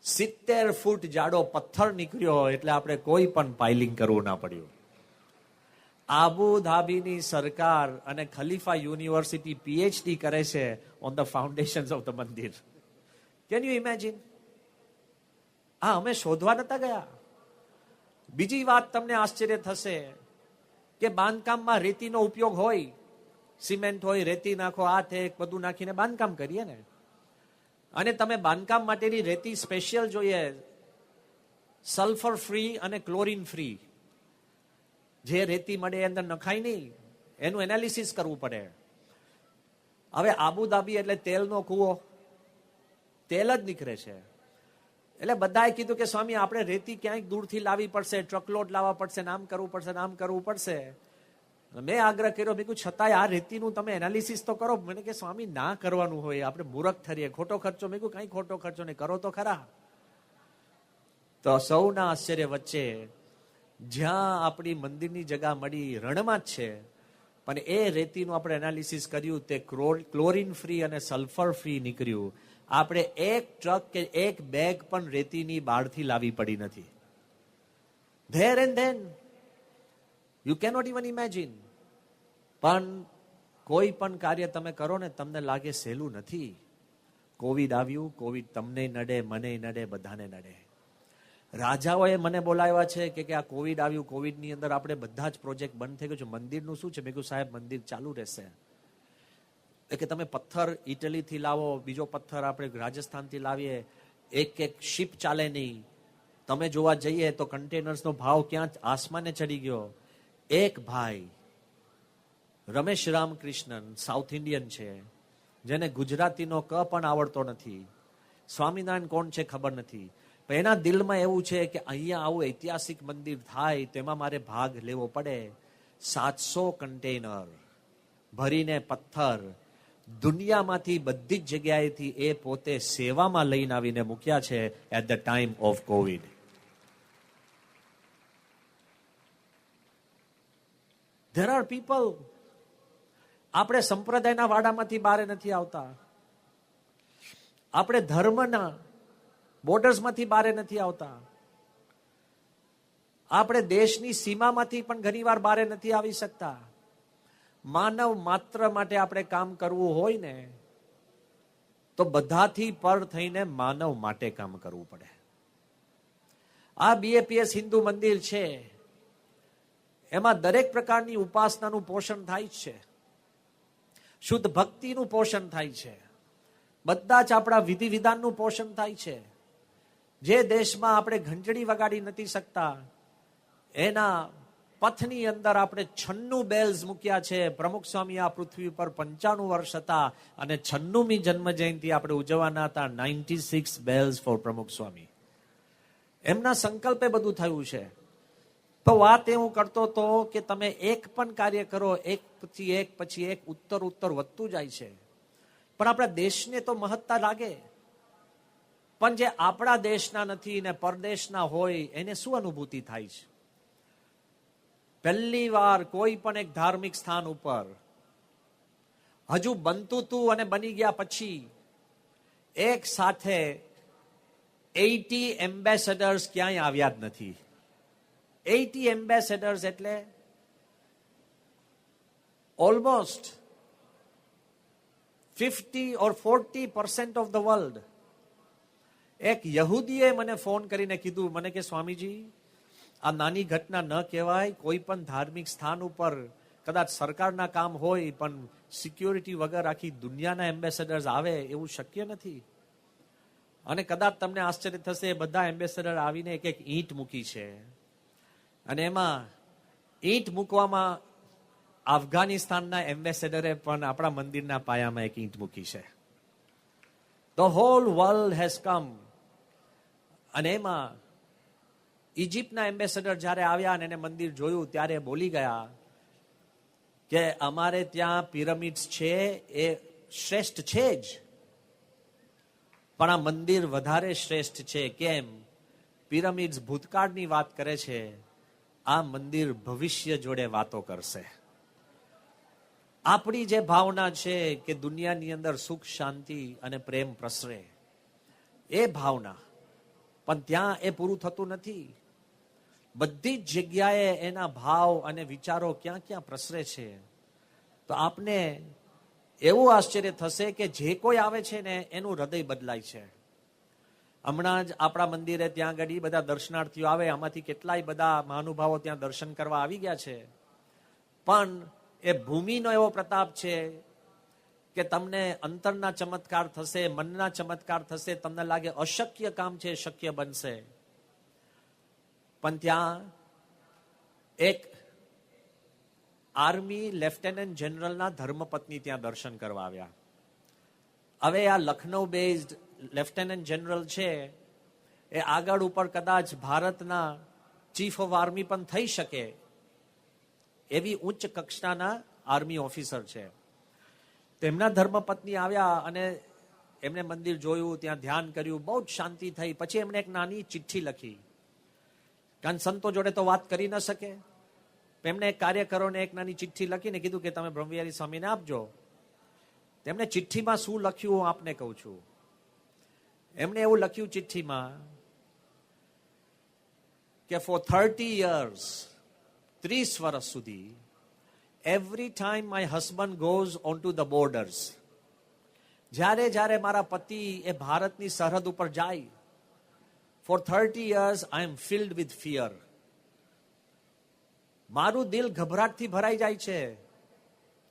[SPEAKER 1] 70 ફૂટ જાડો પથ્થર નીકળ્યો, એટલે આપણે કોઈ પણ પાઇલિંગ કરવું ના પડ્યું. આબુધાબીની સરકાર અને ખલીફા યુનિવર્સિટી પીએચડી કરે છે on the foundations of the mandir. Can you imagine? આ અમે શોધવા નતા ગયા. બીજી વાત તમને આશ્ચર્ય થશે કે બાંધકામમાં રેતીનો ઉપયોગ હોય, સિમેન્ટ હોય, રેતી નાખો, આ તે બધું નાખીને બાંધકામ કરીએ ને. અને તમે બાંધકામ માટેની રેતી સ્પેશિયલ જોઈએ, સલ્ફર ફ્રી અને ક્લોરીન ફ્રી. જે રેતી મળે એ અંદર નખાય નહીં, એનું એનાલિસિસ કરવું પડે. હવે આબુધાબી એટલે તેલનો કૂવો, તેલ જ નીકળે છે. એટલે બધાએ કીધું કે સ્વામી આપણે રેતી ક્યાંક દૂરથી લાવવી પડશે, ટ્રકલોડ લાવવા પડશે, નામ કરવું પડશે, નામ કરવું પડશે. મેં આગ્રહ કર્યો, મેં કહ્યું છતાંય આ રેતીનું તમે એનાલિસિસ તો કરો. મને કે સ્વામી ના કરવાનું હોય, આપણે મૂર્ખ ઠરીએ, ખોટો ખર્ચો. મેં કહ્યું કઈ ખોટો ખર્ચો નહીં, કરો તો ખરા. તો સૌના આશ્ચર્ય વચ્ચે જ્યાં આપણી મંદિરની જગ્યા મળી રણમાં જ છે, પણ એ રેતીનું આપણે એનાલિસિસ કર્યું, તે ક્લોરીન ફ્રી અને સલ્ફર ફ્રી નીકળ્યું. આપણે એક ટ્રક કે એક બેગ પણ રેતીની બહારથી લાવી પડી નથી. There and then you cannot even imagine. પણ કોઈ પણ કાર્ય તમે કરો ને તમને લાગે સહેલું નથી. કોવિડ આવ્યું, કોવિડ તમને નડે, મને નડે, બધાને નડે. રાજાઓએ મને બોલાવ્યા છે કે આ કોવિડ આવ્યું, કોવિડની અંદર આપણે બધા જ પ્રોજેક્ટ બંધ થઈ ગયો છે, મંદિરનું શું છે? મેં કહ્યું સાહેબ મંદિર ચાલુ રહેશે. કે તમે પથ્થર ઇટલીથી લાવો, બીજો પથ્થર આપણે રાજસ્થાનથી લાવીએ, એક એક શિપ ચાલે નહીં. તમે જોવા જઈએ તો કન્ટેનર્સનો ભાવ ક્યાં આસમાને ચડી ગયો. એક ભાઈ રમેશ રામકૃષ્ણન સાઉથ ઇન્ડિયન છે, જેને ગુજરાતીનો ક પણ આવડતો નથી, સ્વામિનારાયણ કોણ છે ખબર નથી, પણ એના દિલમાં એવું છે કે અહીંયા આવું ઐતિહાસિક મંદિર થાય તેમાં મારે ભાગ લેવો પડે. 700 કન્ટેનર ભરીને પથ્થર દુનિયામાંથી બધી જ જગ્યાએથી એ પોતે સેવામાં લઈને આવીને મૂક્યા છે at the time of Covid. There are people. આપણે સંપ્રદાયના વાડામાંથી બહાર નથી આવતા, આપણે ધર્મના બોર્ડર્સમાંથી બહાર નથી આવતા, આપણે દેશની સીમામાંથી પણ ઘણીવાર બહાર નથી આવી શકતા. માનવ માત્ર માટે આપણે કામ કરવું હોય ને તો બધાથી પર થઈને માનવ માટે કામ કરવું પડે. આ બીએપીએસ હિન્દુ મંદિર છે, એમાં દરેક પ્રકારની ઉપાસનાનું પોષણ થાય છે, શુદ્ધ ભક્તિનું પોષણ થાય છે, બધા જ આપણા વિધિ વિધાનનું પોષણ થાય છે. જે દેશમાં આપણે ઘંટડી વગાડી નથી શકતા એના પથની અંદર આપણે 96 બેલ્સ મૂક્યા છે. પ્રમુખ સ્વામી આ પૃથ્વી ઉપર 95 વર્ષ હતા અને 96મી જન્મ જયંતિ આપણે ઉજવવાના હતા. 96 બેલ્સ ફોર પ્રમુખ સ્વામી. એમના સંકલ્પે બધું થયું છે. તો વાત એવું કરતો હતો કે તમે એક પણ કાર્ય કરો, એક પછી એક ઉત્તર વધતું જાય છે. પણ આપણા દેશને તો મહત્તા લાગે, પણ જે આપણા દેશના નથી ને પરદેશના હોય એને શું અનુભૂતિ થાય છે? પહેલી વાર કોઈ પણ એક ધાર્મિક સ્થાન ઉપર હજુ બનતું હતું અને બની ગયા પછી એક સાથે 80 એમ્બેસેડર્સ ક્યાંય આવ્યા જ નથી. 80 એમ્બેસેડર્સ એટલે almost 50 or 40% of the world. એક યહૂદીએ મને ફોન કરીને કીધું, મને કે સ્વામીજી આ નાની ઘટના ન કહેવાય. કોઈ પણ ધાર્મિક સ્થાન ઉપર કદાચ સરકારના કામ હોય પણ સિક્યોરિટી વગર આખી દુનિયાના એમ્બેસેડર્સ આવે એવું શક્ય નથી. અને કદાચ તમને આશ્ચર્ય થશે, બધા એમ્બેસેડર આવીને એક એક ઈંટ મૂકી છે અને એમાં ઈંટ મૂકવામાં અફઘાનિસ્તાનના એમ્બેસેડરે પણ આપણા મંદિરના પાયામાં એક ઈંટ મૂકી છે. The whole world has come. અને એમાં ઇજિપ્તના એમ્બેસેડર જ્યારે આવ્યા અને એને મંદિર જોયું ત્યારે બોલી ગયા કે અમારે ત્યાં પિરામિડ્સ છે એ શ્રેષ્ઠ છે જ, પણ આ મંદિર વધારે શ્રેષ્ઠ છે. કેમ? પિરામિડ્સ ભૂતકાળની વાત કરે છે, આ મંદિર ભવિષ્ય જોડે વાતો કરશે. આપણી જે ભાવના છે કે દુનિયાની અંદર સુખ, શાંતિ અને પ્રેમ પ્રસરે, એ ભાવના, પણ ત્યાં એ પૂરું થતું નથી. બધી જ જગ્યાએ એના ભાવ અને વિચારો ક્યાં ક્યાં પ્રસરે છે. તો આપને એવું આશ્ચર્ય થશે કે જે કોઈ આવે છે ને એનું હૃદય બદલાય છે. હમણાં જ આપણા મંદિરે ત્યાં આગળ બધા દર્શનાર્થીઓ આવે, આમાંથી કેટલાય બધા મહાનુભાવો ત્યાં દર્શન કરવા આવી ગયા છે. પણ એ ભૂમિનો એવો પ્રતાપ છે કે તમને અંતરના ચમત્કાર થશે, મનના ચમત્કાર થશે. તમને લાગે અશક્ય કામ છે, શક્ય બનશે. પણ ત્યાં એક આર્મી લેફ્ટનન્ટ જનરલના ધર્મપત્ની ત્યાં દર્શન કરવા આવ્યા. હવે આ લખનૌ બેઝડ લેફ્ટનન્ટ જનરલ છે, એ આગળ ઉપર કદાચ ભારતના ચીફ ઓફ આર્મી પણ થઈ શકે એવી ઉચ્ચ કક્ષાના આર્મી ઓફિસર છે. તેમના ધર્મપત્ની આવ્યા અને એમને મંદિર જોયું, ત્યાં ધ્યાન કર્યું, બહુ જ શાંતિ થઈ. પછી એમણે એક નાની ચિઠ્ઠી લખી, કારણ સંતો જોડે તો વાત કરી ન શકે. એમને એક કાર્યકરોને એક નાની ચિઠ્ઠી લખીને કીધું કે તમે બ્રહ્મવિહારી સ્વામીને આપજો. તેમણે ચિઠ્ઠીમાં શું લખ્યું હું આપને કહું છું. એમણે એવું લખ્યું ચિઠ્ઠીમાં કે ફોર 30 years, 30 વર્ષ સુધી, every time my husband goes onto the borders, જ્યારે જ્યારે મારા પતિ એ ભારતની સરહદ ઉપર જાય, for 30 years I am filled with fear. મારું દિલ ગભરાટથી ભરાઈ જાય છે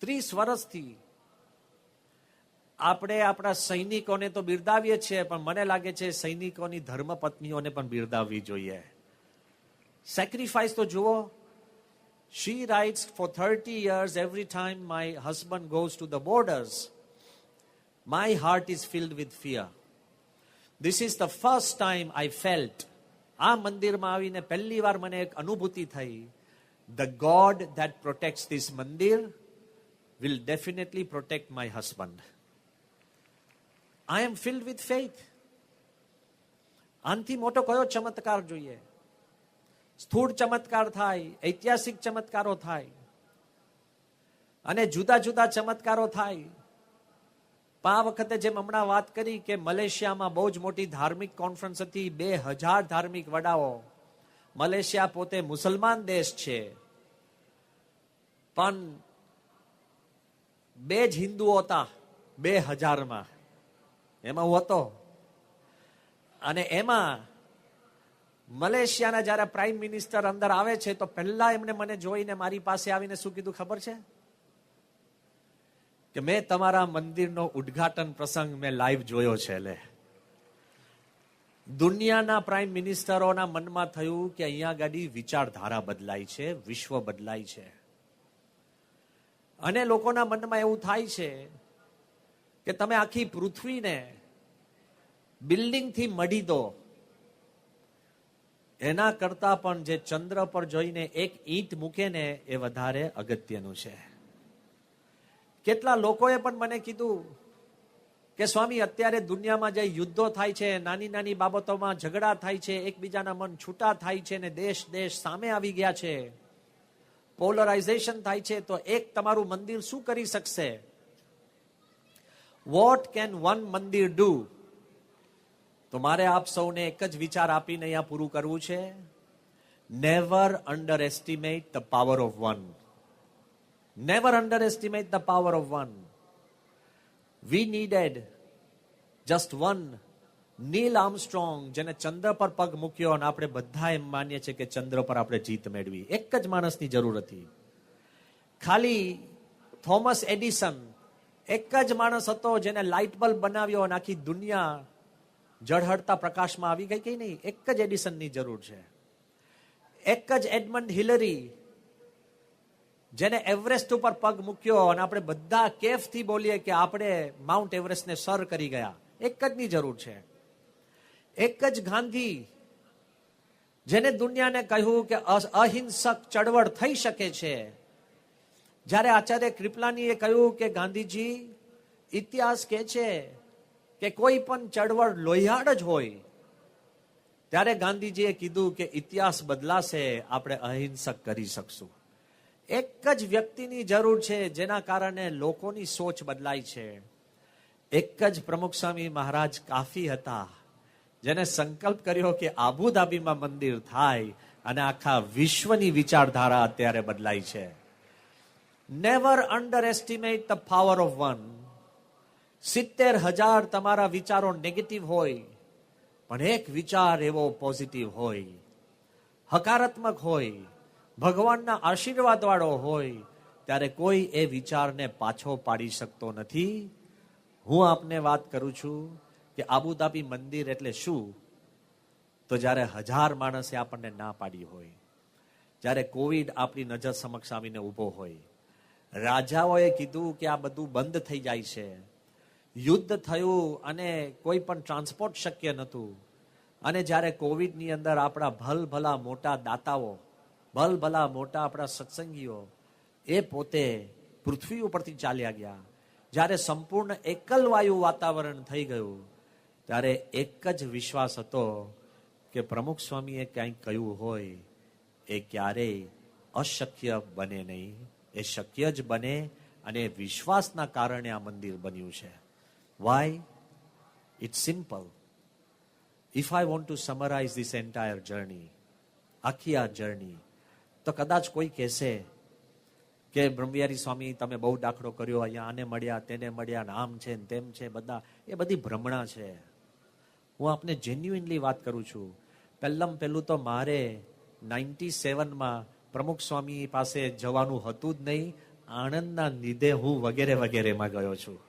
[SPEAKER 1] 30 વર્ષથી. આપણે આપણા સૈનિકોને તો બિરદાવીએ છીએ, પણ મને લાગે છે સૈનિકોની ધર્મપત્નીઓને પણ બિરદાવવી જોઈએ. સેક્રિફાઈસ તો જુઓ. She writes, for 30 years, every time my husband goes to the borders, my heart is filled with fear. This is the first time I felt, આ મંદિરમાં આવીને પહેલી વાર મને એક અનુભૂતિ થઈ, the God that protects this mandir will definitely protect my husband. I am filled with faith. આનથી મોટો કયો ચમત્કાર જોઈએ? સ્થૂળ ચમત્કાર થાય, ઐતિહાસિક ચમત્કારો થાય અને જુદા જુદા ચમત્કારો થાય. આ વખતે જેમ હમણાં વાત કરી કે મલેશિયામાં બહુ જ મોટી ધાર્મિક કોન્ફરન્સ હતી, 2000 ધાર્મિક વડાઓ. મલેશિયા પોતે મુસલમાન દેશ છે, પણ 2 જ હિન્દુઓ હતા 2000માં. એમાં હું હતો. અને એમાં મલેશિયાના જયારે પ્રાઇમ મિનિસ્ટર અંદર આવે છે તો પહેલા એમને મને જોઈને મારી પાસે આવીને શું કીધું ખબર છે? કે મેં તમારા મંદિરનો ઉદ્ઘાટન પ્રસંગ મેં લાઈવ જોયો છે. લે, દુનિયાના પ્રાઇમ મિનિસ્ટરોના મનમાં થયું કે અહીંયા ગાડી વિચારધારા બદલાય છે, વિશ્વ બદલાય છે. અને લોકોના મનમાં એવું થાય છે કે તમે આખી પૃથ્વીને બિલ્ડિંગથી મઢી દો, એના કરતા પણ જે ચંદ્ર પર જોઈને એક ઈંટ મૂકે ને એ વધારે અગત્યનું છે. કેટલા લોકોએ પણ મને કીધું કે સ્વામી, અત્યારે દુનિયામાં જે યુદ્ધો થાય છે, નાની નાની બાબતોમાં ઝઘડા થાય છે, એકબીજાના મન છૂટા થાય છે ને દેશ દેશ સામે આવી ગયા છે, પોલરાઇઝેશન થાય છે, તો એક તમારું મંદિર શું કરી શકશે? વોટ કેન વન મંદિર ડુ? તો મારે આપ સૌને એક જ વિચાર આપીને અહીંયા પૂરું કરવું છે. Never underestimate the power of one. Never underestimate the power of one. We needed just one Neil Armstrong, જેને ચંદ્ર પર પગ મૂક્યો અને આપણે બધા એમ માનીએ છીએ કે ચંદ્ર પર આપણે જીત મેળવી. એક જ માણસની જરૂર હતી. ખાલી થોમસ એડિસન એક જ માણસ હતો જેને લાઇટ બલ્બ બનાવ્યો અને આખી દુનિયા ઝળહળતા પ્રકાશમાં આવી ગઈ કે નહીં? એક જ એડિસનની જરૂર છે. એક જ એડમંડ હિલરી જેને એવરેસ્ટ ઉપર પગ મૂક્યો અને આપણે બધા કેફથી બોલીએ કે આપણે માઉન્ટ એવરેસ્ટને સર કરી ગયા. એક જ ની જરૂર છે. એક જ ગાંધી જેને દુનિયાને કહ્યું કે અહિંસક ચળવળ થઈ શકે છે. જ્યારે આચાર્ય કૃપલાનીએ કહ્યું કે ગાંધીજી, ઇતિહાસ કહે છે કે કોઈ પણ ચળવળ લોહિયાળ જ હોય, ત્યારે ગાંધીજીએ કીધું કે ઇતિહાસ બદલાશે, આપણે અહિંસક કરી શકશું. એક જ વ્યક્તિની જરૂર છે જેના કારણે લોકોની સોચ બદલાય છે. એક જ પ્રમુખ સ્વામી મહારાજ કાફી હતા, જેને સંકલ્પ કર્યો કે આબુધાબીમાં મંદિર થાય અને આખા વિશ્વની વિચારધારા અત્યારે બદલાય છે. Never underestimate the power of one. 70,000 તમારા વિચારો નેગેટિવ હોય, પણ એક વિચાર એવો પોઝિટિવ હોય, હકારાત્મક હોય, ભગવાનના આશીર્વાદ વાળો હોય, ત્યારે કોઈ એ વિચારને પાછો પાડી શકતો નથી. હું આપને વાત કરું છું કે આબુધાબી મંદિર એટલે શું? તો જ્યારે 1000 માણસે આપણને ના પાડી હોય, જ્યારે કોવિડ આપણી નજર સમક્ષ આવીને ઊભો હોય, રાજાઓએ કીધું કે આ બધું બંધ થઈ જાય છે, યુદ્ધ થયું અને કોઈ પણ ટ્રાન્સપોર્ટ શક્ય નહોતું, અને જ્યારે કોવિડની અંદર આપણા ભલભલા મોટા દાતાઓ, ભલભલા મોટા આપણા સત્સંગીઓ એ પોતે પૃથ્વી ઉપરથી ચાલ્યા ગયા, જ્યારે સંપૂર્ણ એકલવાયુ વાતાવરણ થઈ ગયું, ત્યારે એક જ વિશ્વાસ હતો કે પ્રમુખ સ્વામીએ કંઈક કહ્યું હોય એ ક્યારેય અશક્ય બને નહીં, એ શક્ય જ બને. અને વિશ્વાસના કારણે આ મંદિર બન્યું છે. Why? It's simple. If I want to summarise this entire journey, આખી આ જર્ની, તો કદાચ કોઈ કહેશે કે બ્રહ્મવિહારી સ્વામી તમે બહુ દાખલો કર્યો, અહીંયા આને મળ્યા, તેને મળ્યા, આમ છે ને તેમ છે, બધા એ બધી ભ્રમણા છે. હું આપને જેન્યુઇનલી વાત કરું છું. પહેલું તો મારે 97માં પ્રમુખ સ્વામી પાસે જવાનું હતું જ નહીં. આણંદના લીધે હું વગેરે વગેરેમાં ગયો છું.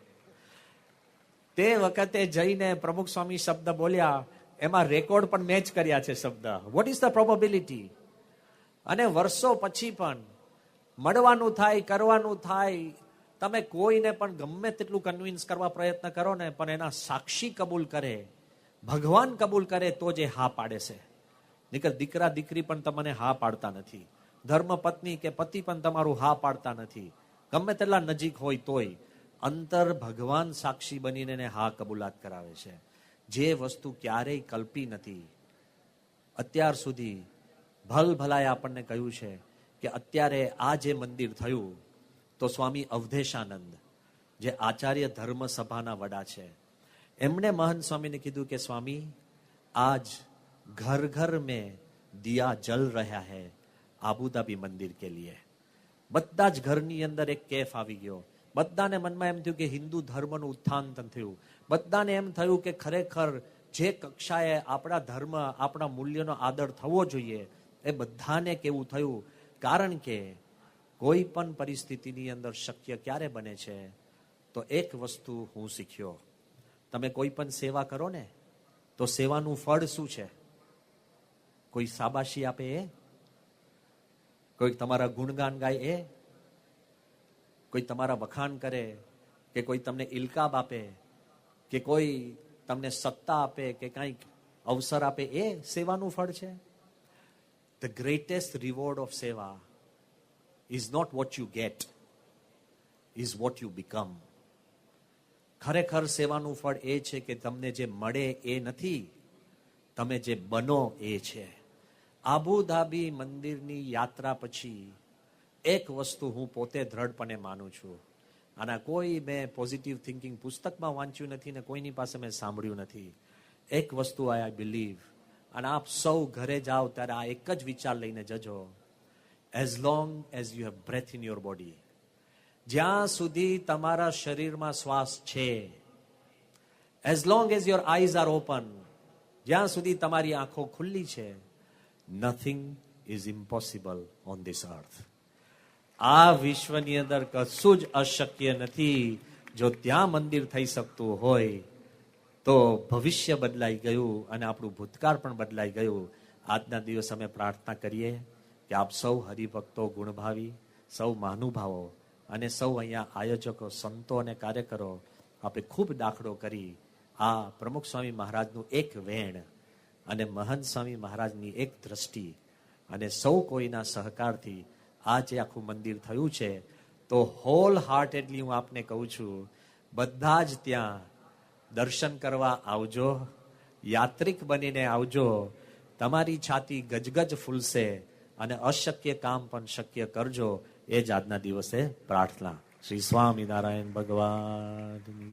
[SPEAKER 1] તે વખતે જઈને પ્રમુખ સ્વામી શબ્દ બોલ્યા, એમાં રેકોર્ડ પણ મેચ કર્યા છે શબ્દ. What is the probability? અને વર્ષો પછી પણ મળવાનું થાય, કરવાનું થાય, તમે કોઈને પણ ગમે તેટલું કન્વિન્સ કરવા પ્રયત્ન કરો ને, પણ એના સાક્ષી કબૂલ કરે, ભગવાન કબૂલ કરે તો જે હા પાડે છે. નીકળ દીકરા દીકરી પણ તમને હા પાડતા નથી, ધર્મ પત્ની કે પતિ પણ તમારું હા પાડતા નથી, ગમે તેટલા નજીક હોય તોય અંતર ભગવાન સાક્ષી બનીને એને હા કબૂલાત કરાવે છે. જે વસ્તુ ક્યારેય કલ્પી નથી. અત્યાર સુધી ભલભલાએ આપણને કહ્યું છે કે અત્યારે આ જે મંદિર થયું, તો સ્વામી અવધેશાનંદ, જે આચાર્ય ધર્મ સભાના વડા છે, એમણે મહંત સ્વામીને કીધું કે સ્વામી, આજ ઘર ઘર મેં દિયા જલ રહ્યા હૈ આબુધાબી મંદિર કે લીએ. બધા જ ઘરની અંદર એક કેફ આવી ગયો. બધાને મનમાં એમ થયું કે હિન્દુ ધર્મનું ઉત્થાન થયું. બધાને એમ થયું કે ખરેખર જે કક્ષાએ આપણા ધર્મ, આપણા મૂલ્યનો આદર થવો જોઈએ, એ બધાને કેવું થયું. કારણ કે કોઈ પણ પરિસ્થિતિની અંદર શક્ય ક્યારે બને છે? તો એક વસ્તુ હું શીખ્યો, તમે કોઈ પણ સેવા કરો ને, તો સેવાનું ફળ શું છે? કોઈ શાબાશી આપે એ? કોઈ તમારા ગુણગાન ગાય એ? કોઈ તમારા વખાણ કરે, કે કોઈ તમને ઇલકાબ આપે, કે કોઈ તમને સત્તા આપે, કે કંઈક અવસર આપે, એ સેવાનું ફળ છે? The greatest reward of seva is not what you get, is what you become. ખરેખર સેવાનું ફળ એ છે કે તમને જે મળે એ નથી, તમે જે બનો એ છે. આબુધાબી મંદિરની યાત્રા પછી એક વસ્તુ હું પોતે દ્રઢપણે માનું છું, આના કોઈ મેં પોઝિટિવ થિંકિંગ પુસ્તકમાં વાંચ્યું નથી ને કોઈની પાસે મેં સાંભળ્યું નથી. એક વસ્તુ આઈ બિલીવ, અને આપ સૌ ઘરે જાઓ ત્યારે આ એક જ વિચાર લઈને જજો, as long as you have breath in your body, જ્યાં સુધી તમારા શરીરમાં શ્વાસ છે, as long as your eyes are open, જ્યાં સુધી તમારી આંખો ખુલ્લી છે, nothing is impossible on this earth. આ વિશ્વની અંદર કશું જ અશક્ય નથી. જો ત્યાં મંદિર થઈ શકતું હોય તો ભવિષ્ય બદલાઈ ગયું અને આપણું ભૂતકાળ પણ બદલાઈ ગયું. આજના દિવસ અમે પ્રાર્થના કરીએ કે આપ સૌ હરિભક્તો, ગુણભાવી, સૌ મહાનુભાવો અને સૌ અહીંયા આયોજકો, સંતો અને કાર્યકરો, આપણે ખૂબ દાખલો કરી આ પ્રમુખ સ્વામી મહારાજનું એક વેણ અને મહંત સ્વામી મહારાજની એક દ્રષ્ટિ અને સૌ કોઈના સહકારથી આ જે આખું મંદિર થયું છે, તો હોલ હાર્ટેડલી હું આપને કહું છું, બધા જ ત્યાં દર્શન કરવા આવજો, યાત્રિક બનીને આવજો. તમારી છાતી ગજગજ ફૂલશે અને અશક્ય કામ પણ શક્ય કરજો. એ જ આજના દિવસે પ્રાર્થના. શ્રી સ્વામિનારાયણ ભગવાન.